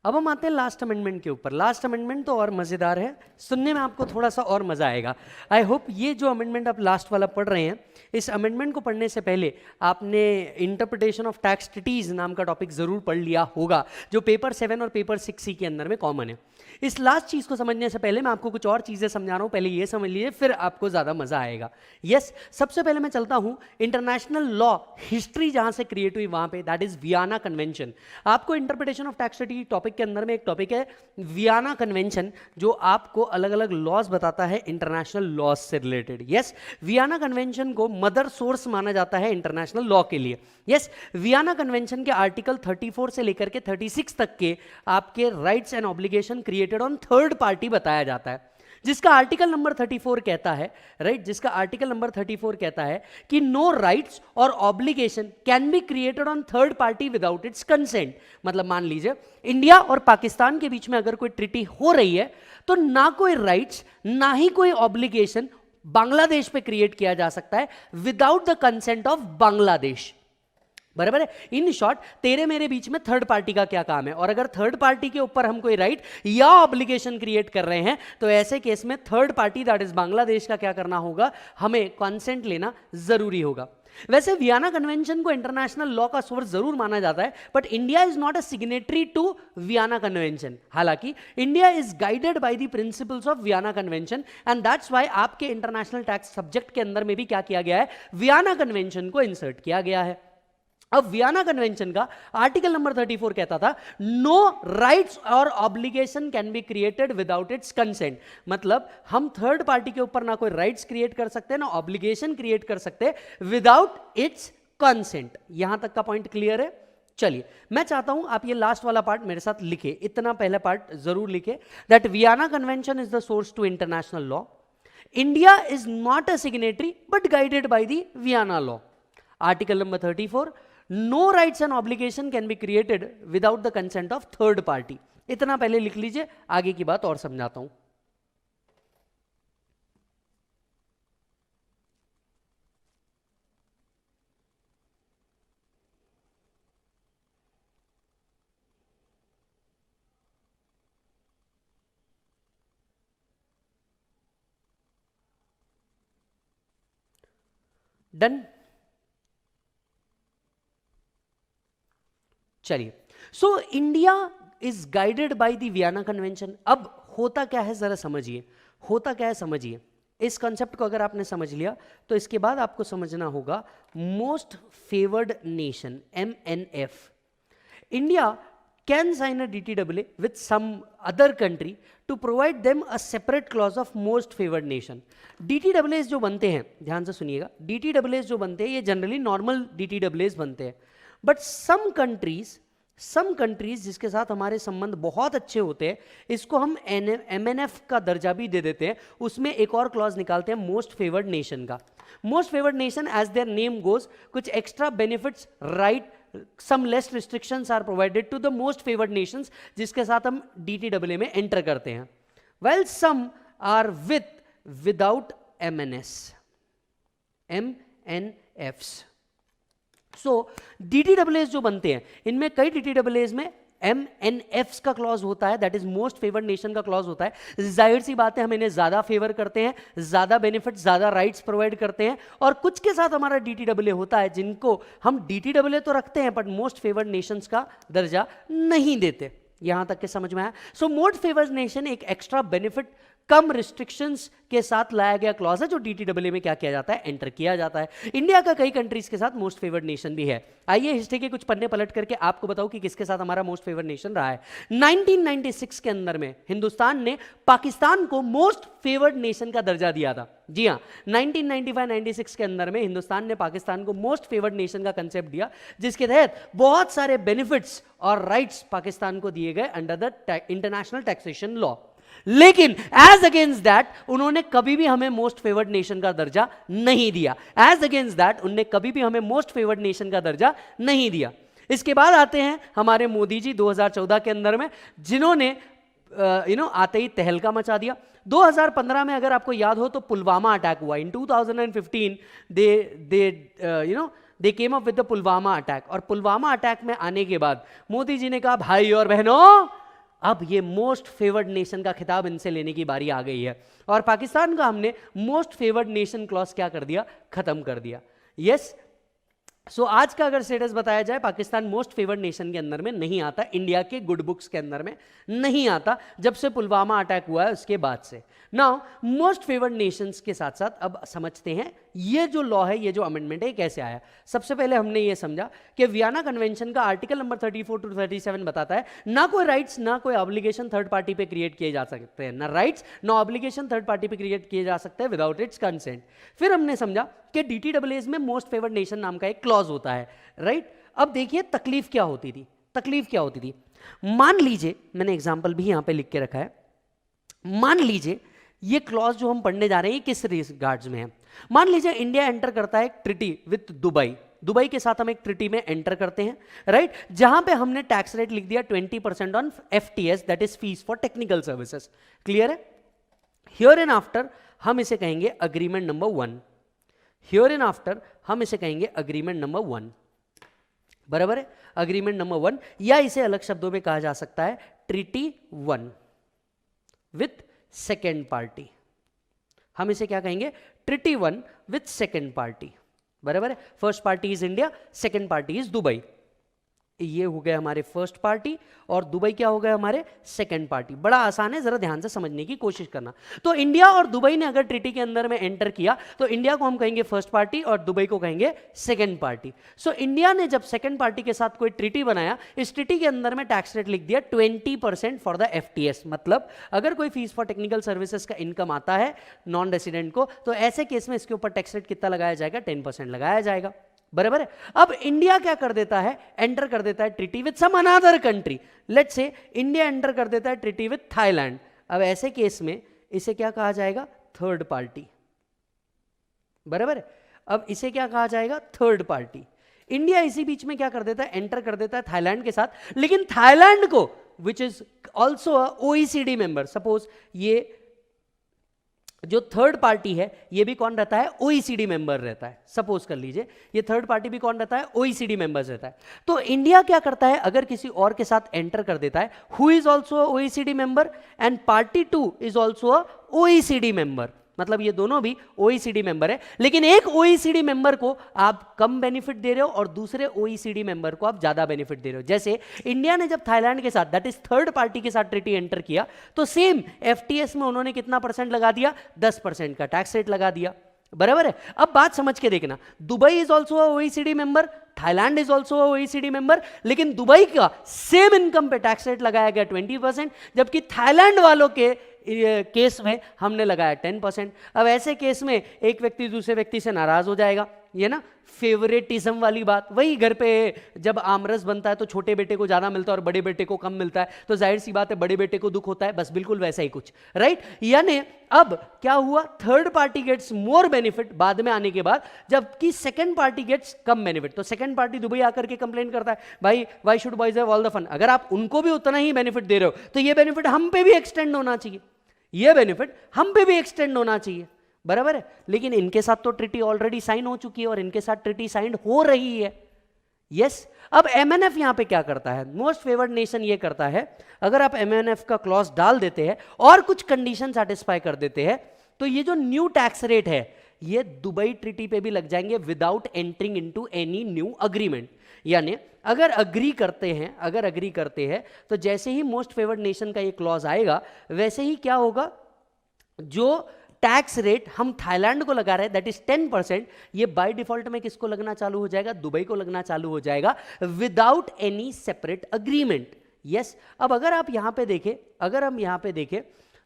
Speaker 1: अब हम आते हैं लास्ट अमेंडमेंट के ऊपर। लास्ट अमेंडमेंट तो और मज़ेदार है, सुनने में आपको थोड़ा सा और मज़ा आएगा। आई होप ये जो अमेंडमेंट आप लास्ट वाला पढ़ रहे हैं, इस अमेंडमेंट को पढ़ने से पहले आपने इंटरप्रिटेशन ऑफ टैक्स ट्रीटीज नाम का टॉपिक ज़रूर पढ़ लिया होगा, जो पेपर 7 और पेपर 6C के अंदर में कॉमन है। इस लास्ट चीज़ को समझने से पहले मैं आपको कुछ और चीज़ें समझा रहा हूँ, पहले ये समझ लीजिए, फिर आपको ज़्यादा मज़ा आएगा। यस, सबसे पहले मैं चलता हूँ इंटरनेशनल लॉ हिस्ट्री जहाँ से क्रिएट हुई वहाँ पे, दैट इज़ वियना कन्वेंशन। आपको interpretation of tax treaty topic के अंदर में एक टॉपिक है वियना कन्वेंशन, जो आपको अलग अलग लॉज बताता है इंटरनेशनल लॉज से रिलेटेड। यस, वियना कन्वेंशन को मदर सोर्स माना जाता है इंटरनेशनल लॉ के लिए। यस, वियना कन्वेंशन के आर्टिकल 34 से लेकर के 36 तक के आपके rights and obligation created on third party बताया जाता है, जिसका आर्टिकल नंबर 34 कहता है, राइट, जिसका आर्टिकल नंबर 34 कहता है कि नो राइट्स और obligation can be created on third party without its consent. मतलब मान लीजिए इंडिया और पाकिस्तान के बीच में अगर कोई ट्रीटी हो रही है, तो ना कोई राइट्स ना ही कोई ऑब्लिगेशन बांग्लादेश पे क्रिएट किया जा सकता है without the consent of Bangladesh. बराबर है। इन शॉर्ट, तेरे मेरे बीच में थर्ड पार्टी का क्या काम है, और अगर थर्ड पार्टी के ऊपर हम कोई राइट या ऑब्लिगेशन क्रिएट कर रहे हैं, तो ऐसे केस में third party that is Bangladesh का क्या करना होगा, हमें कंसेंट लेना जरूरी होगा। वैसे वियना कन्वेंशन को इंटरनेशनल लॉ का सोर्स जरूर माना जाता है, but India is not a signatory to Vienna convention. हालांकि India is guided by the principles of Vienna convention, and that's why आपके इंटरनेशनल टैक्स सब्जेक्ट के अंदर में भी क्या किया गया है, वियना कन्वेंशन को इंसर्ट किया गया है। अब वियना कन्वेंशन का आर्टिकल नंबर 34 कहता था नो राइट्स और obligation can be created without its consent. मतलब हम थर्ड पार्टी के ऊपर ना कोई राइट्स क्रिएट कर सकते, ना ऑब्लिगेशन क्रिएट कर सकते विदाउट इट्स कंसेंट। यहां तक का पॉइंट क्लियर है। चलिए, मैं चाहता हूं आप ये लास्ट वाला पार्ट मेरे साथ लिखे, इतना पहला पार्ट जरूर लिखे, that Vienna convention is the source to international law. India is not a signatory but guided by the Vienna law. Article number 34, no rights and obligation can be created without the consent of third party। इतना पहले लिख लीजिए, आगे की बात और समझाता हूं। डन। चलिए, so India is guided by the Vienna convention. अब होता क्या है जरा समझिए, होता क्या है समझिए। इस कॉन्सेप्ट को अगर आपने समझ लिया, तो इसके बाद आपको समझना होगा most favoured nation, MNF। India can sign a DTAA with some other country to provide them a separate clause of most favored nation। DTAAs जो बनते हैं, ध्यान से सुनिएगा, DTAAs जो बनते हैं ये जनरली नॉर्मल DTAAs बनते हैं, बट सम कंट्रीज जिसके साथ हमारे संबंध बहुत अच्छे होते हैं, इसको हम MNF का दर्जा भी दे देते हैं। उसमें एक और क्लॉज निकालते हैं मोस्ट फेवर्ड नेशन का। Most favoured nation as their name goes, कुछ extra benefits, right, some less restrictions are provided to the most favored nations जिसके साथ हम DTAA में एंटर करते हैं, while some are without MNFs। so DTAAs जो बनते हैं, इनमें कई DTAAs में MNFs का क्लॉज होता है, that is most favoured nation का क्लॉज होता है। जाहिर सी बात है हम इन्हें ज्यादा फेवर करते हैं, ज्यादा बेनिफिट, ज्यादा राइट्स प्रोवाइड करते हैं, और कुछ के साथ हमारा DTAA होता है जिनको हम DTAA तो रखते हैं बट मोस्ट फेवर्ड नेशंस का दर्जा नहीं देते। यहां तक के समझ में आया। सो मोस्ट फेवर्ड नेशन एक एक्स्ट्रा बेनिफिट, कम रिस्ट्रिक्शंस के साथ लाया गया क्लॉज है, जो DTAA में क्या किया जाता है, एंटर किया जाता है। इंडिया का कई कंट्रीज के साथ मोस्ट फेवर्ड नेशन भी है। आइए हिस्ट्री के कुछ पन्ने पलट करके आपको बताऊं कि किसके साथ हमारा मोस्ट फेवर्ड नेशन रहा है। 1996 के अंदर में हिंदुस्तान ने पाकिस्तान को मोस्ट फेवर्ड नेशन का दर्जा दिया था। जी हाँ, 1995-96 के अंदर में हिंदुस्तान ने पाकिस्तान को मोस्ट फेवर्ड नेशन का कंसेप्ट दिया, जिसके तहत बहुत सारे बेनिफिट्स और राइट्स पाकिस्तान को दिए गए under the international taxation law. लेकिन एज अगेंस्ट दैट उन्होंने कभी भी हमें मोस्ट फेवर्ड नेशन का दर्जा नहीं दिया। एज अगेंस्ट दैट उन्होंने कभी भी हमें मोस्ट फेवर्ड नेशन का दर्जा नहीं दिया। इसके बाद आते हैं हमारे मोदी जी 2014 के अंदर में, जिन्होंने आते ही तहलका मचा दिया। 2015 में अगर आपको याद हो तो पुलवामा अटैक हुआ। In 2015 they came up with the Pulwama attack, और पुलवामा अटैक में आने के बाद मोदी जी ने कहा भाई और बहनों अब ये मोस्ट फेवर्ड नेशन का खिताब इनसे लेने की बारी आ गई है और पाकिस्तान का हमने मोस्ट फेवर्ड नेशन क्लॉज क्या कर दिया, खत्म कर दिया। यस, सो आज का अगर स्टेटस बताया जाए, पाकिस्तान मोस्ट फेवर्ड नेशन के अंदर में नहीं आता, इंडिया के गुड बुक्स के अंदर में नहीं आता, जब से पुलवामा अटैक हुआ है उसके बाद से। नाउ मोस्ट फेवर्ड नेशंस के साथ साथ अब समझते हैं ये जो लॉ है, ये जो अमेंडमेंट है, कैसे आया। सबसे पहले हमने ये समझा कि वियना कन्वेंशन का आर्टिकल नंबर 34 टू 37 बताता है ना कोई राइट्स ना कोई ऑब्लिगेशन थर्ड पार्टी पे क्रिएट किए जा सकते हैं, ना राइट्स ना ऑब्लिगेशन थर्ड पार्टी पे क्रिएट किए जा सकते हैं विदाउट इट्स कंसेंट। फिर हमने समझा कि DTAA में मोस्ट फेवर्ड नेशन नाम का एक क्लॉज होता है, राइट। अब देखिए तकलीफ क्या होती थी, तकलीफ क्या होती थी। मान लीजिए, मैंने एग्जाम्पल भी यहां पे लिख के रखा है, मान लीजिए ये क्लॉज जो हम पढ़ने जा रहे हैं किस रिगार्ड्स में है। मान लीजिए इंडिया एंटर करता है एक ट्रिटी विथ दुबई, दुबई के साथ हम एक ट्रिटी में एंटर करते हैं, राइट, जहां पे हमने टैक्स रेट लिख दिया 20% on FTS, that is fees for technical services. Clear है? हियर एंड आफ्टर हम इसे कहेंगे agreement number 1, here and after हम इसे कहेंगे अग्रीमेंट नंबर 1, बराबर है, अग्रीमेंट नंबर 1, या इसे अलग शब्दों में कहा जा सकता है ट्रीटी 1 विथ सेकेंड पार्टी। हम इसे क्या कहेंगे, ट्रीटी 1 विथ सेकेंड पार्टी, बराबर है। First party is India, second party is Dubai. ये हो गए हमारे फर्स्ट पार्टी और दुबई क्या हो गया हमारे सेकंड पार्टी। बड़ा आसान है, जरा ध्यान से समझने की कोशिश करना। तो इंडिया और दुबई ने अगर ट्रीटी के अंदर में एंटर किया तो इंडिया को हम कहेंगे फर्स्ट पार्टी और दुबई को कहेंगे सेकंड पार्टी। सो इंडिया ने जब सेकंड पार्टी के साथ कोई ट्रीटी बनाया, इस ट्रीटी के अंदर में टैक्स रेट लिख दिया 20% फॉर द FTS। मतलब अगर कोई फीस फॉर टेक्निकल सर्विसेज का इनकम आता है नॉन रेसिडेंट को, तो ऐसे केस में इसके ऊपर टैक्स रेट कितना लगाया जाएगा, 10% लगाया जाएगा, बराबर है। अब इंडिया क्या कर देता है, एंटर कर देता है treaty with some another country. Let's say India enter कर देता है ट्रीटी विद थाईलैंड। अब ऐसे केस में इसे क्या कहा जाएगा, थर्ड पार्टी, बराबर है। अब इसे क्या कहा जाएगा, थर्ड पार्टी। इंडिया इसी बीच में क्या कर देता है, एंटर कर देता है थाईलैंड के साथ, लेकिन थाईलैंड को which is also a OECD member, suppose ये जो थर्ड पार्टी है ये भी कौन रहता है, OECD मेंबर रहता है। सपोज कर लीजिए ये थर्ड पार्टी भी कौन रहता है, OECD मेंबर्स रहता है। तो इंडिया क्या करता है, अगर किसी और के साथ एंटर कर देता है who is also OECD member and party 2 is also a OECD member, मतलब ये दोनों भी OECD मेंबर है, लेकिन एक OECD मेंबर को आप कम बेनिफिट दे रहे हो और दूसरे OECD मेंबर को आप ज्यादा बेनिफिट दे रहे हो। जैसे इंडिया ने जब थाईलैंड के साथ, दैट इज थर्ड पार्टी के साथ ट्रीटी एंटर किया, तो सेम FTS में उन्होंने कितना परसेंट लगा दिया, 10% का टैक्स रेट लगा दिया, बराबर है। अब बात समझ के देखना, Dubai is also OECD member, Thailand is also OECD member, लेकिन दुबई का सेम इनकम पे टैक्स रेट लगाया गया 20%, जबकि थाईलैंड वालों के केस में हमने लगाया 10%। अब ऐसे केस में एक व्यक्ति दूसरे व्यक्ति से नाराज हो जाएगा, ये ना फेवरेटिज्म वाली बात। वही घर पे जब आमरस बनता है तो छोटे बेटे को ज्यादा मिलता है और बड़े बेटे को कम मिलता है, तो जाहिर सी बात है बड़े बेटे को दुख होता है, बस बिल्कुल वैसा ही कुछ, राइट। यानी अब क्या हुआ, third party gets more benefit बाद में आने के बाद, जबकि सेकंड पार्टी गेट्स कम बेनिफिट। तो सेकंड पार्टी दुबई आकर के कंप्लेन करता है, भाई why should boys have all the fun. अगर आप उनको भी उतना ही बेनिफिट दे रहे हो तो ये बेनिफिट हम पे भी एक्सटेंड होना चाहिए, ये बेनिफिट हम पे भी एक्सटेंड होना चाहिए, बराबर है। लेकिन इनके साथ तो ट्रीटी ऑलरेडी साइन हो चुकी है और इनके साथ ट्रीटी साइन हो रही है। यस, अब MNF यहां पे क्या करता है, मोस्ट फेवर्ड नेशन ये करता है, अगर आप MNF का क्लॉज डाल देते हैं और कुछ कंडीशन सेटिस्फाई कर देते हैं, तो ये जो न्यू टैक्स रेट है ये दुबई ट्रीटी पे भी लग जाएंगे without entering into any new agreement. यानी अगर अग्री करते हैं तो जैसे ही मोस्ट फेवर्ड नेशन का ये क्लॉज आएगा, वैसे ही क्या होगा, जो टैक्स रेट हम थाईलैंड को लगा रहे हैं दैट इज 10%, ये बाय डिफॉल्ट में किसको लगना चालू हो जाएगा, दुबई को लगना चालू हो जाएगा without any separate agreement. Yes, अब अगर आप यहां पे देखें,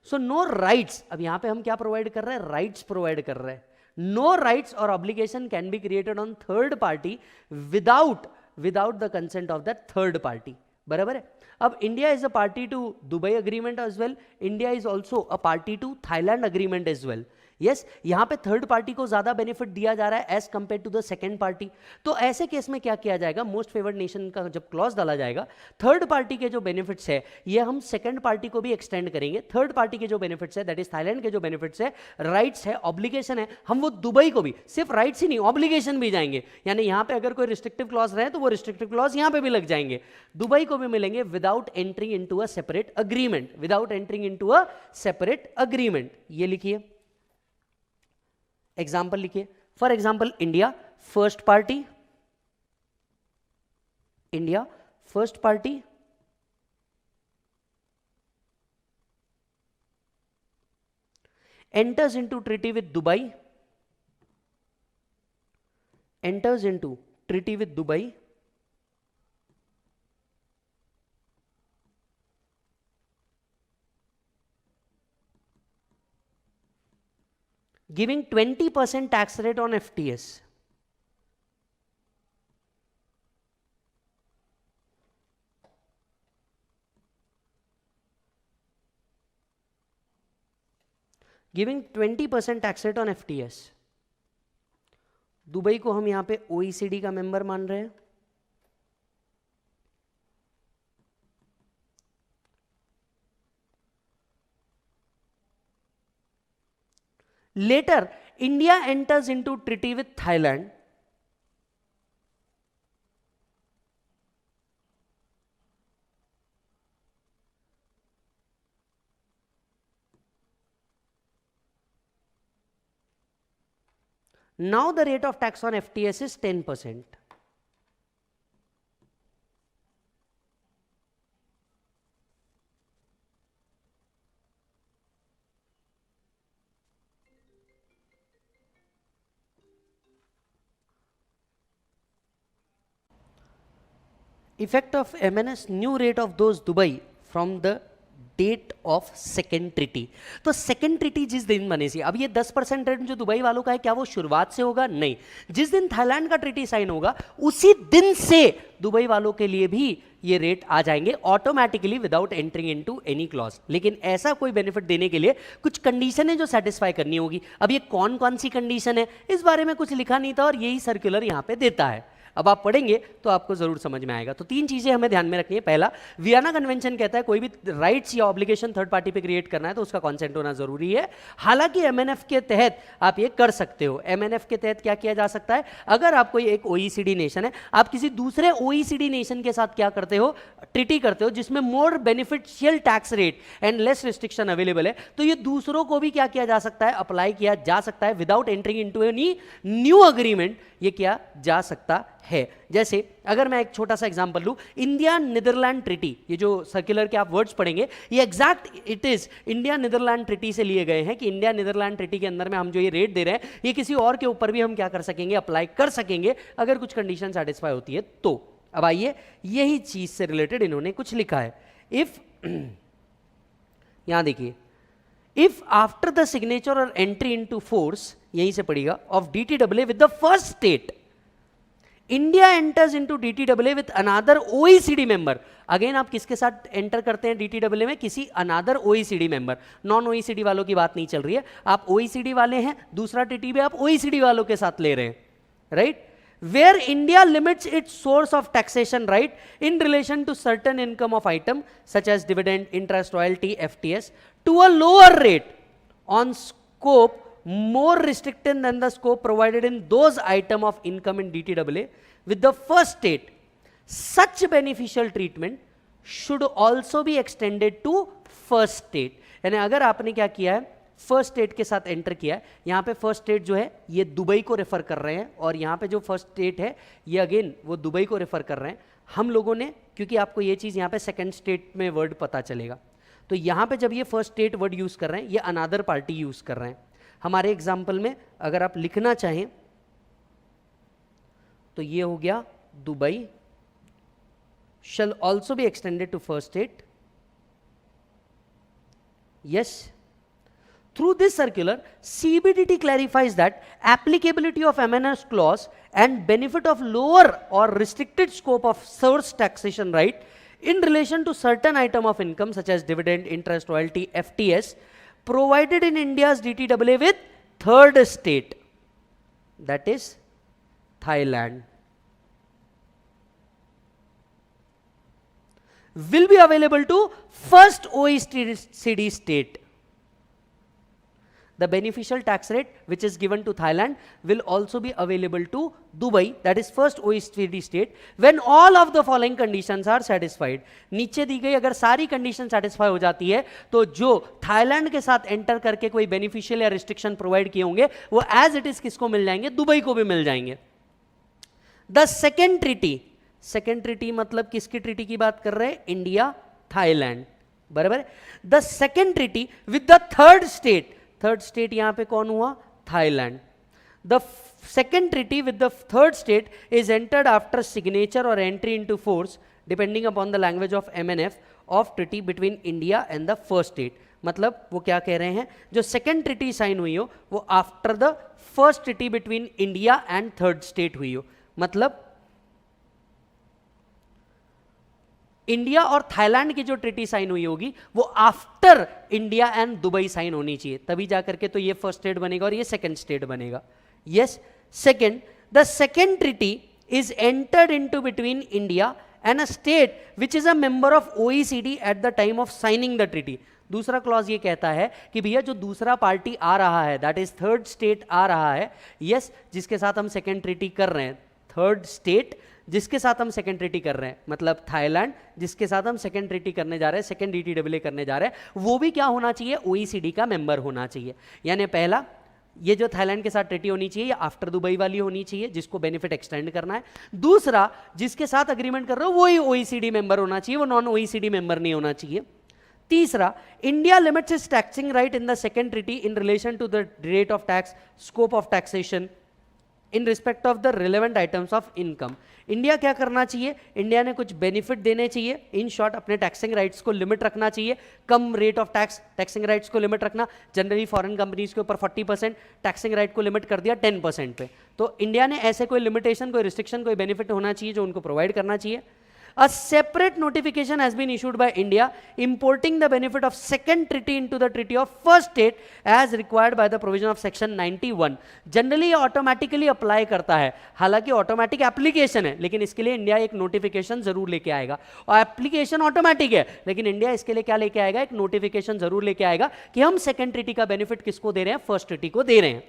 Speaker 1: सो नो राइट्स, अब यहां पे हम क्या प्रोवाइड कर रहे हैं, राइट्स प्रोवाइड कर रहे हैं। नो राइट्स और obligation can be created on third party without the consent of that third party, बराबर है। अब India is a party to Dubai agreement as well, India is also a party to Thailand agreement as well. Yes यहां पे थर्ड पार्टी को ज्यादा बेनिफिट दिया जा रहा है as compare to the second party. तो ऐसे केस में क्या किया जाएगा, मोस्ट फेवर्ड नेशन का जब क्लॉज डाला जाएगा, थर्ड पार्टी के जो बेनिफिट्स है ये हम सेकंड पार्टी को भी एक्सटेंड करेंगे। थर्ड पार्टी के जो बेनिफिट्स है दैट इज थाईलैंड के जो बेनिफिट्स है, राइट्स है, ऑब्लिगेशन है, हम वो दुबई को भी, सिर्फ राइट्स ही नहीं ऑब्लिगेशन भी जाएंगे। यानी यहां पे अगर कोई रिस्ट्रिक्टिव क्लॉज रहे तो वो रिस्ट्रिक्टिव क्लॉज यहां पे भी लग जाएंगे, दुबई को भी मिलेंगे without entering into a separate agreement, without entering into a separate agreement. ये लिखिए, एग्जाम्पल लिखिए। For example India first party, India first party enters into treaty with Dubai, enters into treaty with Dubai giving 20% tax rate on FTS. Giving 20% tax rate on FTS। Dubai को हम यहां पे OECD का मेंबर मान रहे हैं। Later India enters into treaty with Thailand, now the rate of tax on FTS is 10%. Effect of MNS new rate of those Dubai from the date of second treaty. तो सेकेंड ट्रीटी जिस दिन बने सी, अब ये 10% रेट जो दुबई वालों का है क्या वो शुरुआत से होगा? नहीं, जिस दिन थाईलैंड का ट्रीटी साइन होगा उसी दिन से दुबई वालों के लिए भी ये रेट आ जाएंगे automatically without entering into any clause. लेकिन ऐसा कोई बेनिफिट देने के लिए कुछ कंडीशन है जो सेटिस्फाई करनी होगी। अब ये कौन कौन सी कंडीशन है इस बारे में कुछ लिखा नहीं था और यही सर्कुलर यहां पे देता है। अब आप पढ़ेंगे तो आपको जरूर समझ में आएगा। तो तीन चीजें हमें ध्यान में रखनी है। पहला, वियना कन्वेंशन कहता है कोई भी राइट्स या ऑब्लिगेशन थर्ड पार्टी पे क्रिएट करना है तो उसका कॉन्सेंट होना जरूरी है। हालांकि एमएनएफ के तहत आप ये कर सकते हो। एमएनएफ के तहत क्या किया जा सकता है, अगर आप कोई एक ओईसीडी नेशन है, आप किसी दूसरे ओईसीडी नेशन के साथ क्या करते हो, ट्रीटी करते हो जिसमें more beneficial tax rate and less restriction available है, तो ये दूसरों को भी क्या किया जा सकता है, अप्लाई किया जा सकता है without entering into any new agreement. ये किया जा सकता है। जैसे अगर मैं एक छोटा सा एग्जांपल लूं, इंडिया नीदरलैंड ट्रीटी, ये जो सर्कुलर के आप वर्ड्स पढ़ेंगे ये exact it is India Netherland treaty से लिए गए हैं कि इंडिया नीदरलैंड ट्रीटी के अंदर में हम जो ये रेट दे रहे हैं ये किसी और के ऊपर भी हम क्या कर सकेंगे, अप्लाई कर सकेंगे अगर कुछ कंडीशन सेटिस्फाई होती है तो। अब आइए, यही चीज से रिलेटेड इन्होंने कुछ लिखा है। इफ यहां देखिए, इफ आफ्टर द सिग्नेचर और एंट्री इनटू फोर्स, यहीं से पड़ेगा, of DTAA with the first state, India enters into DTAA with another OECD member. Again आप किसके साथ एंटर करते हैं DTAA में, किसी another OECD member. Non OECD वालों की बात नहीं चल रही है, आप OECD वाले हैं, दूसरा ट्रीटी भी आप OECD वालों के साथ ले रहे हैं, right. Where India limits its source of taxation right in relation to certain income of item such as dividend, interest, royalty, FTS to a lower rate on scope more restricted than the scope provided in those item of income in DTAA with the first state. Such beneficial treatment should also be extended to first state. यानी अगर आपने क्या किया है, फर्स्ट स्टेट के साथ एंटर किया है, यहां पे फर्स्ट स्टेट जो है ये दुबई को रेफर कर रहे हैं और यहां पे जो फर्स्ट स्टेट है ये अगेन वो दुबई को रेफर कर रहे हैं। हम लोगों ने, क्योंकि आपको ये चीज यहां पे सेकंड स्टेट में वर्ड पता चलेगा, तो यहां पे जब ये फर्स्ट स्टेट वर्ड यूज कर रहे हैं ये अनदर पार्टी यूज कर रहे हैं। हमारे एग्जाम्पल में अगर आप लिखना चाहें तो ये हो गया Dubai shall also be extended to first state. Yes. Through this circular, CBDT clarifies that applicability of MNS clause and benefit of lower or restricted scope of source taxation right in relation to certain item of income such as dividend, interest, royalty, FTS provided in India's DTAA with third state, that is Thailand, will be available to first OECD state. The beneficial tax rate which is given to Thailand will also be available to Dubai, that is first OECD state, when all of the following conditions are satisfied. नीचे दी गई अगर सारी कंडीशन सेटिस्फाई हो जाती है तो जो थाईलैंड के साथ एंटर करके कोई बेनिफिशियल या रिस्ट्रिक्शन प्रोवाइड किए होंगे वो एज इट इज किसको मिल जाएंगे, दुबई को भी मिल जाएंगे. The second treaty, second treaty मतलब किसकी ट्रीटी की बात कर रहे हैं, इंडिया थाईलैंड, बराबर. The second treaty with the third state, third state यहां पे कौन हुआ, Thailand. The second treaty with the third state is entered after signature और entry into force depending upon the language of MNF of treaty between India and the first state. मतलब वो क्या कह रहे हैं, जो सेकेंड ट्रीटी साइन हुई हो वो after the first treaty between India and third state हुई हो. मतलब इंडिया और थाईलैंड की जो ट्रीटी साइन हुई होगी वो after India and Dubai sign होनी चाहिए, तभी जाकर के तो ये फर्स्ट स्टेट बनेगा और ये सेकंड स्टेट बनेगा. Yes. Second, the second treaty is entered into between India and a state which is a member of OECD at the time of signing the treaty. दूसरा क्लॉज ये कहता है कि भैया जो दूसरा पार्टी आ रहा है, दैट इज थर्ड स्टेट आ रहा है, यस, जिसके साथ हम सेकंड ट्रीटी कर रहे हैं, थर्ड स्टेट जिसके साथ हम सेकंड ट्रीटी कर रहे हैं, मतलब थाईलैंड जिसके साथ हम सेकंड ट्रीटी करने जा रहे हैं, सेकंड DTAA करने जा रहे हैं, वो भी क्या होना चाहिए, OECD का मेंबर होना चाहिए. यानी पहला, ये जो थाईलैंड के साथ ट्रीटी होनी चाहिए ये आफ्टर दुबई वाली होनी चाहिए जिसको बेनिफिट एक्सटेंड करना है. दूसरा, जिसके साथ अग्रीमेंट कर रहे हो वही OECD मेंबर होना चाहिए, वो नॉन OECD मेंबर नहीं होना चाहिए. तीसरा, India limits its taxing right in the second treaty in relation to the rate of tax, scope of taxation in respect of the relevant items of income. India क्या करना चाहिए, इंडिया ने कुछ बेनिफिट देने चाहिए, इन शॉर्ट अपने टैक्सिंग राइट्स को लिमिट रखना चाहिए, कम rate of tax, taxing rights को लिमिट रखना. जनरली फॉरेन कंपनीज के ऊपर 40%, टैक्सिंग राइट को लिमिट कर दिया 10% पे. तो इंडिया ने ऐसे कोई लिमिटेशन, कोई रिस्ट्रिक्शन, कोई बेनिफिट होना चाहिए जो उनको प्रोवाइड करना चाहिए. A separate notification has been issued by India importing the benefit of second treaty into the treaty of first state as required by the provision of section 91. Generally automatically apply करता है, हालांकि ऑटोमेटिक एप्लीकेशन है लेकिन इसके लिए इंडिया एक नोटिफिकेशन जरूर लेके आएगा. और एप्लीकेशन ऑटोमेटिक है लेकिन इंडिया इसके लिए क्या लेके आएगा, एक नोटिफिकेशन जरूर लेके आएगा कि हम सेकेंड ट्रीटी का बेनिफिट किसको दे रहे हैं, फर्स्ट ट्रीटी को दे रहे हैं.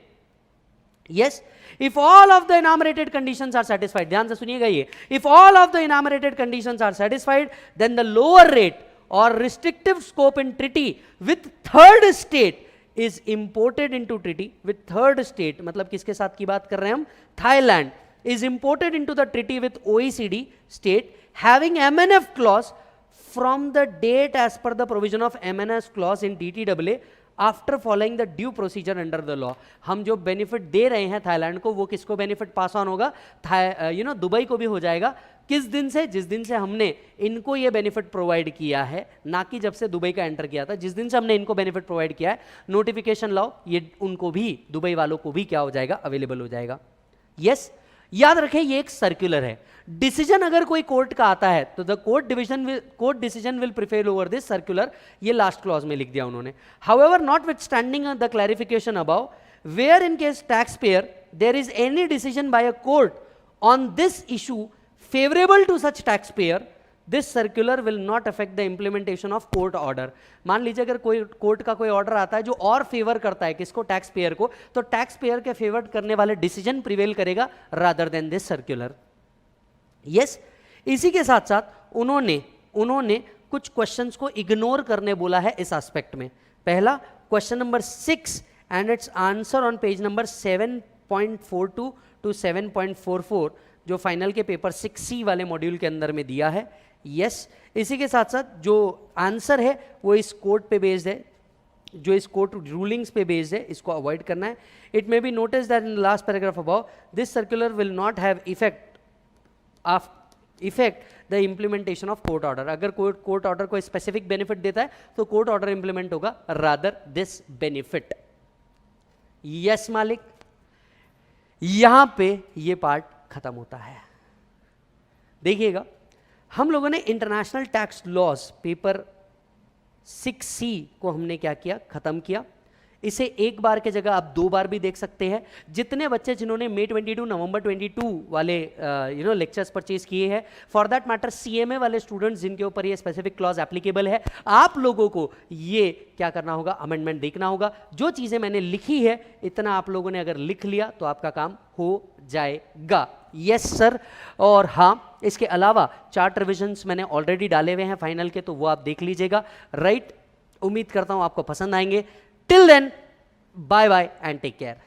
Speaker 1: Yes, if all of the enumerated conditions are satisfied, ध्यान से सुनिएगा ये, if all of the enumerated conditions are satisfied, then the lower rate or restrictive scope in treaty with third state is imported into treaty with third state. मतलब किसके साथ की बात कर रहे हैं हम, Thailand, is imported into the treaty with OECD state having MNF clause from the date as per the provision of MNF clause in DTAA after following the due procedure under the law. हम जो बेनिफिट दे रहे हैं थाईलैंड को वो किसको बेनिफिट पास ऑन होगा, दुबई को भी हो जाएगा. किस दिन से, जिस दिन से हमने इनको ये बेनिफिट प्रोवाइड किया है, ना कि जब से दुबई का एंटर किया था, जिस दिन से हमने इनको बेनिफिट प्रोवाइड किया है, नोटिफिकेशन लाओ, ये उनको भी, दुबई वालों को भी क्या हो जाएगा, अवेलेबल हो जाएगा. यस, याद रखें ये एक सर्कुलर है. डिसीजन अगर कोई कोर्ट का आता है तो the court decision will prefer over this circular. ये लास्ट क्लॉज में लिख दिया उन्होंने. However notwithstanding the clarification above, where in case taxpayer there is any decision by a court on this issue favourable to such taxpayer, this circular will not affect the implementation of court order. मान लीजिए अगर कोई कोर्ट का कोई ऑर्डर आता है जो और फेवर करता है किसको, टैक्स पेयर को, तो टैक्स पेयर के फेवर करने वाले डिसीजन प्रिवेल करेगा rather than this circular. Yes, इसी के साथ साथ उन्होंने कुछ क्वेश्चंस को इग्नोर करने बोला है इस एस्पेक्ट में. पहला, question number 6 and it's answer on page number 7.42 to 7.44 जो फाइनल के पेपर 6C वाले मॉड्यूल के अंदर में दिया है. यस, इसी के साथ साथ जो आंसर है वो इस कोर्ट पे बेस्ड है, जो इस कोर्ट रूलिंग्स पे बेस्ड है, इसको अवॉइड करना है. It may B notice that in the last paragraph above, this circular will not have effect the implementation of court order. अगर कोर्ट ऑर्डर को स्पेसिफिक बेनिफिट देता है तो कोर्ट ऑर्डर इंप्लीमेंट होगा रादर दिस बेनिफिट. यस मालिक, यहां पे ये पार्ट खत्म होता है. देखिएगा, हम लोगों ने international tax laws paper 6C को हमने क्या किया, खत्म किया. इसे एक बार के जगह आप 2 बार भी देख सकते हैं। जितने बच्चे जिन्होंने मई 22 नवंबर 22 वाले लेक्चर्स परचेज किए हैं, फॉर दैट मैटर सीएमए वाले स्टूडेंट्स जिनके ऊपर ये स्पेसिफिक क्लॉज एप्लीकेबल है, आप लोगों को ये क्या करना होगा, अमेंडमेंट देखना होगा। जो चीजें मैंने लिखी है इतना आप लोगों ने अगर लिख लिया तो आपका काम हो जाएगा। Yes sir. और हाँ, इसके अलावा चार्ट रिविजन्स मैंने ऑलरेडी डाले हुए हैं फाइनल के, तो वो आप देख लीजिएगा। राइट, उम्मीद करता हूं आपको पसंद आएंगे। Till then, bye bye and take care.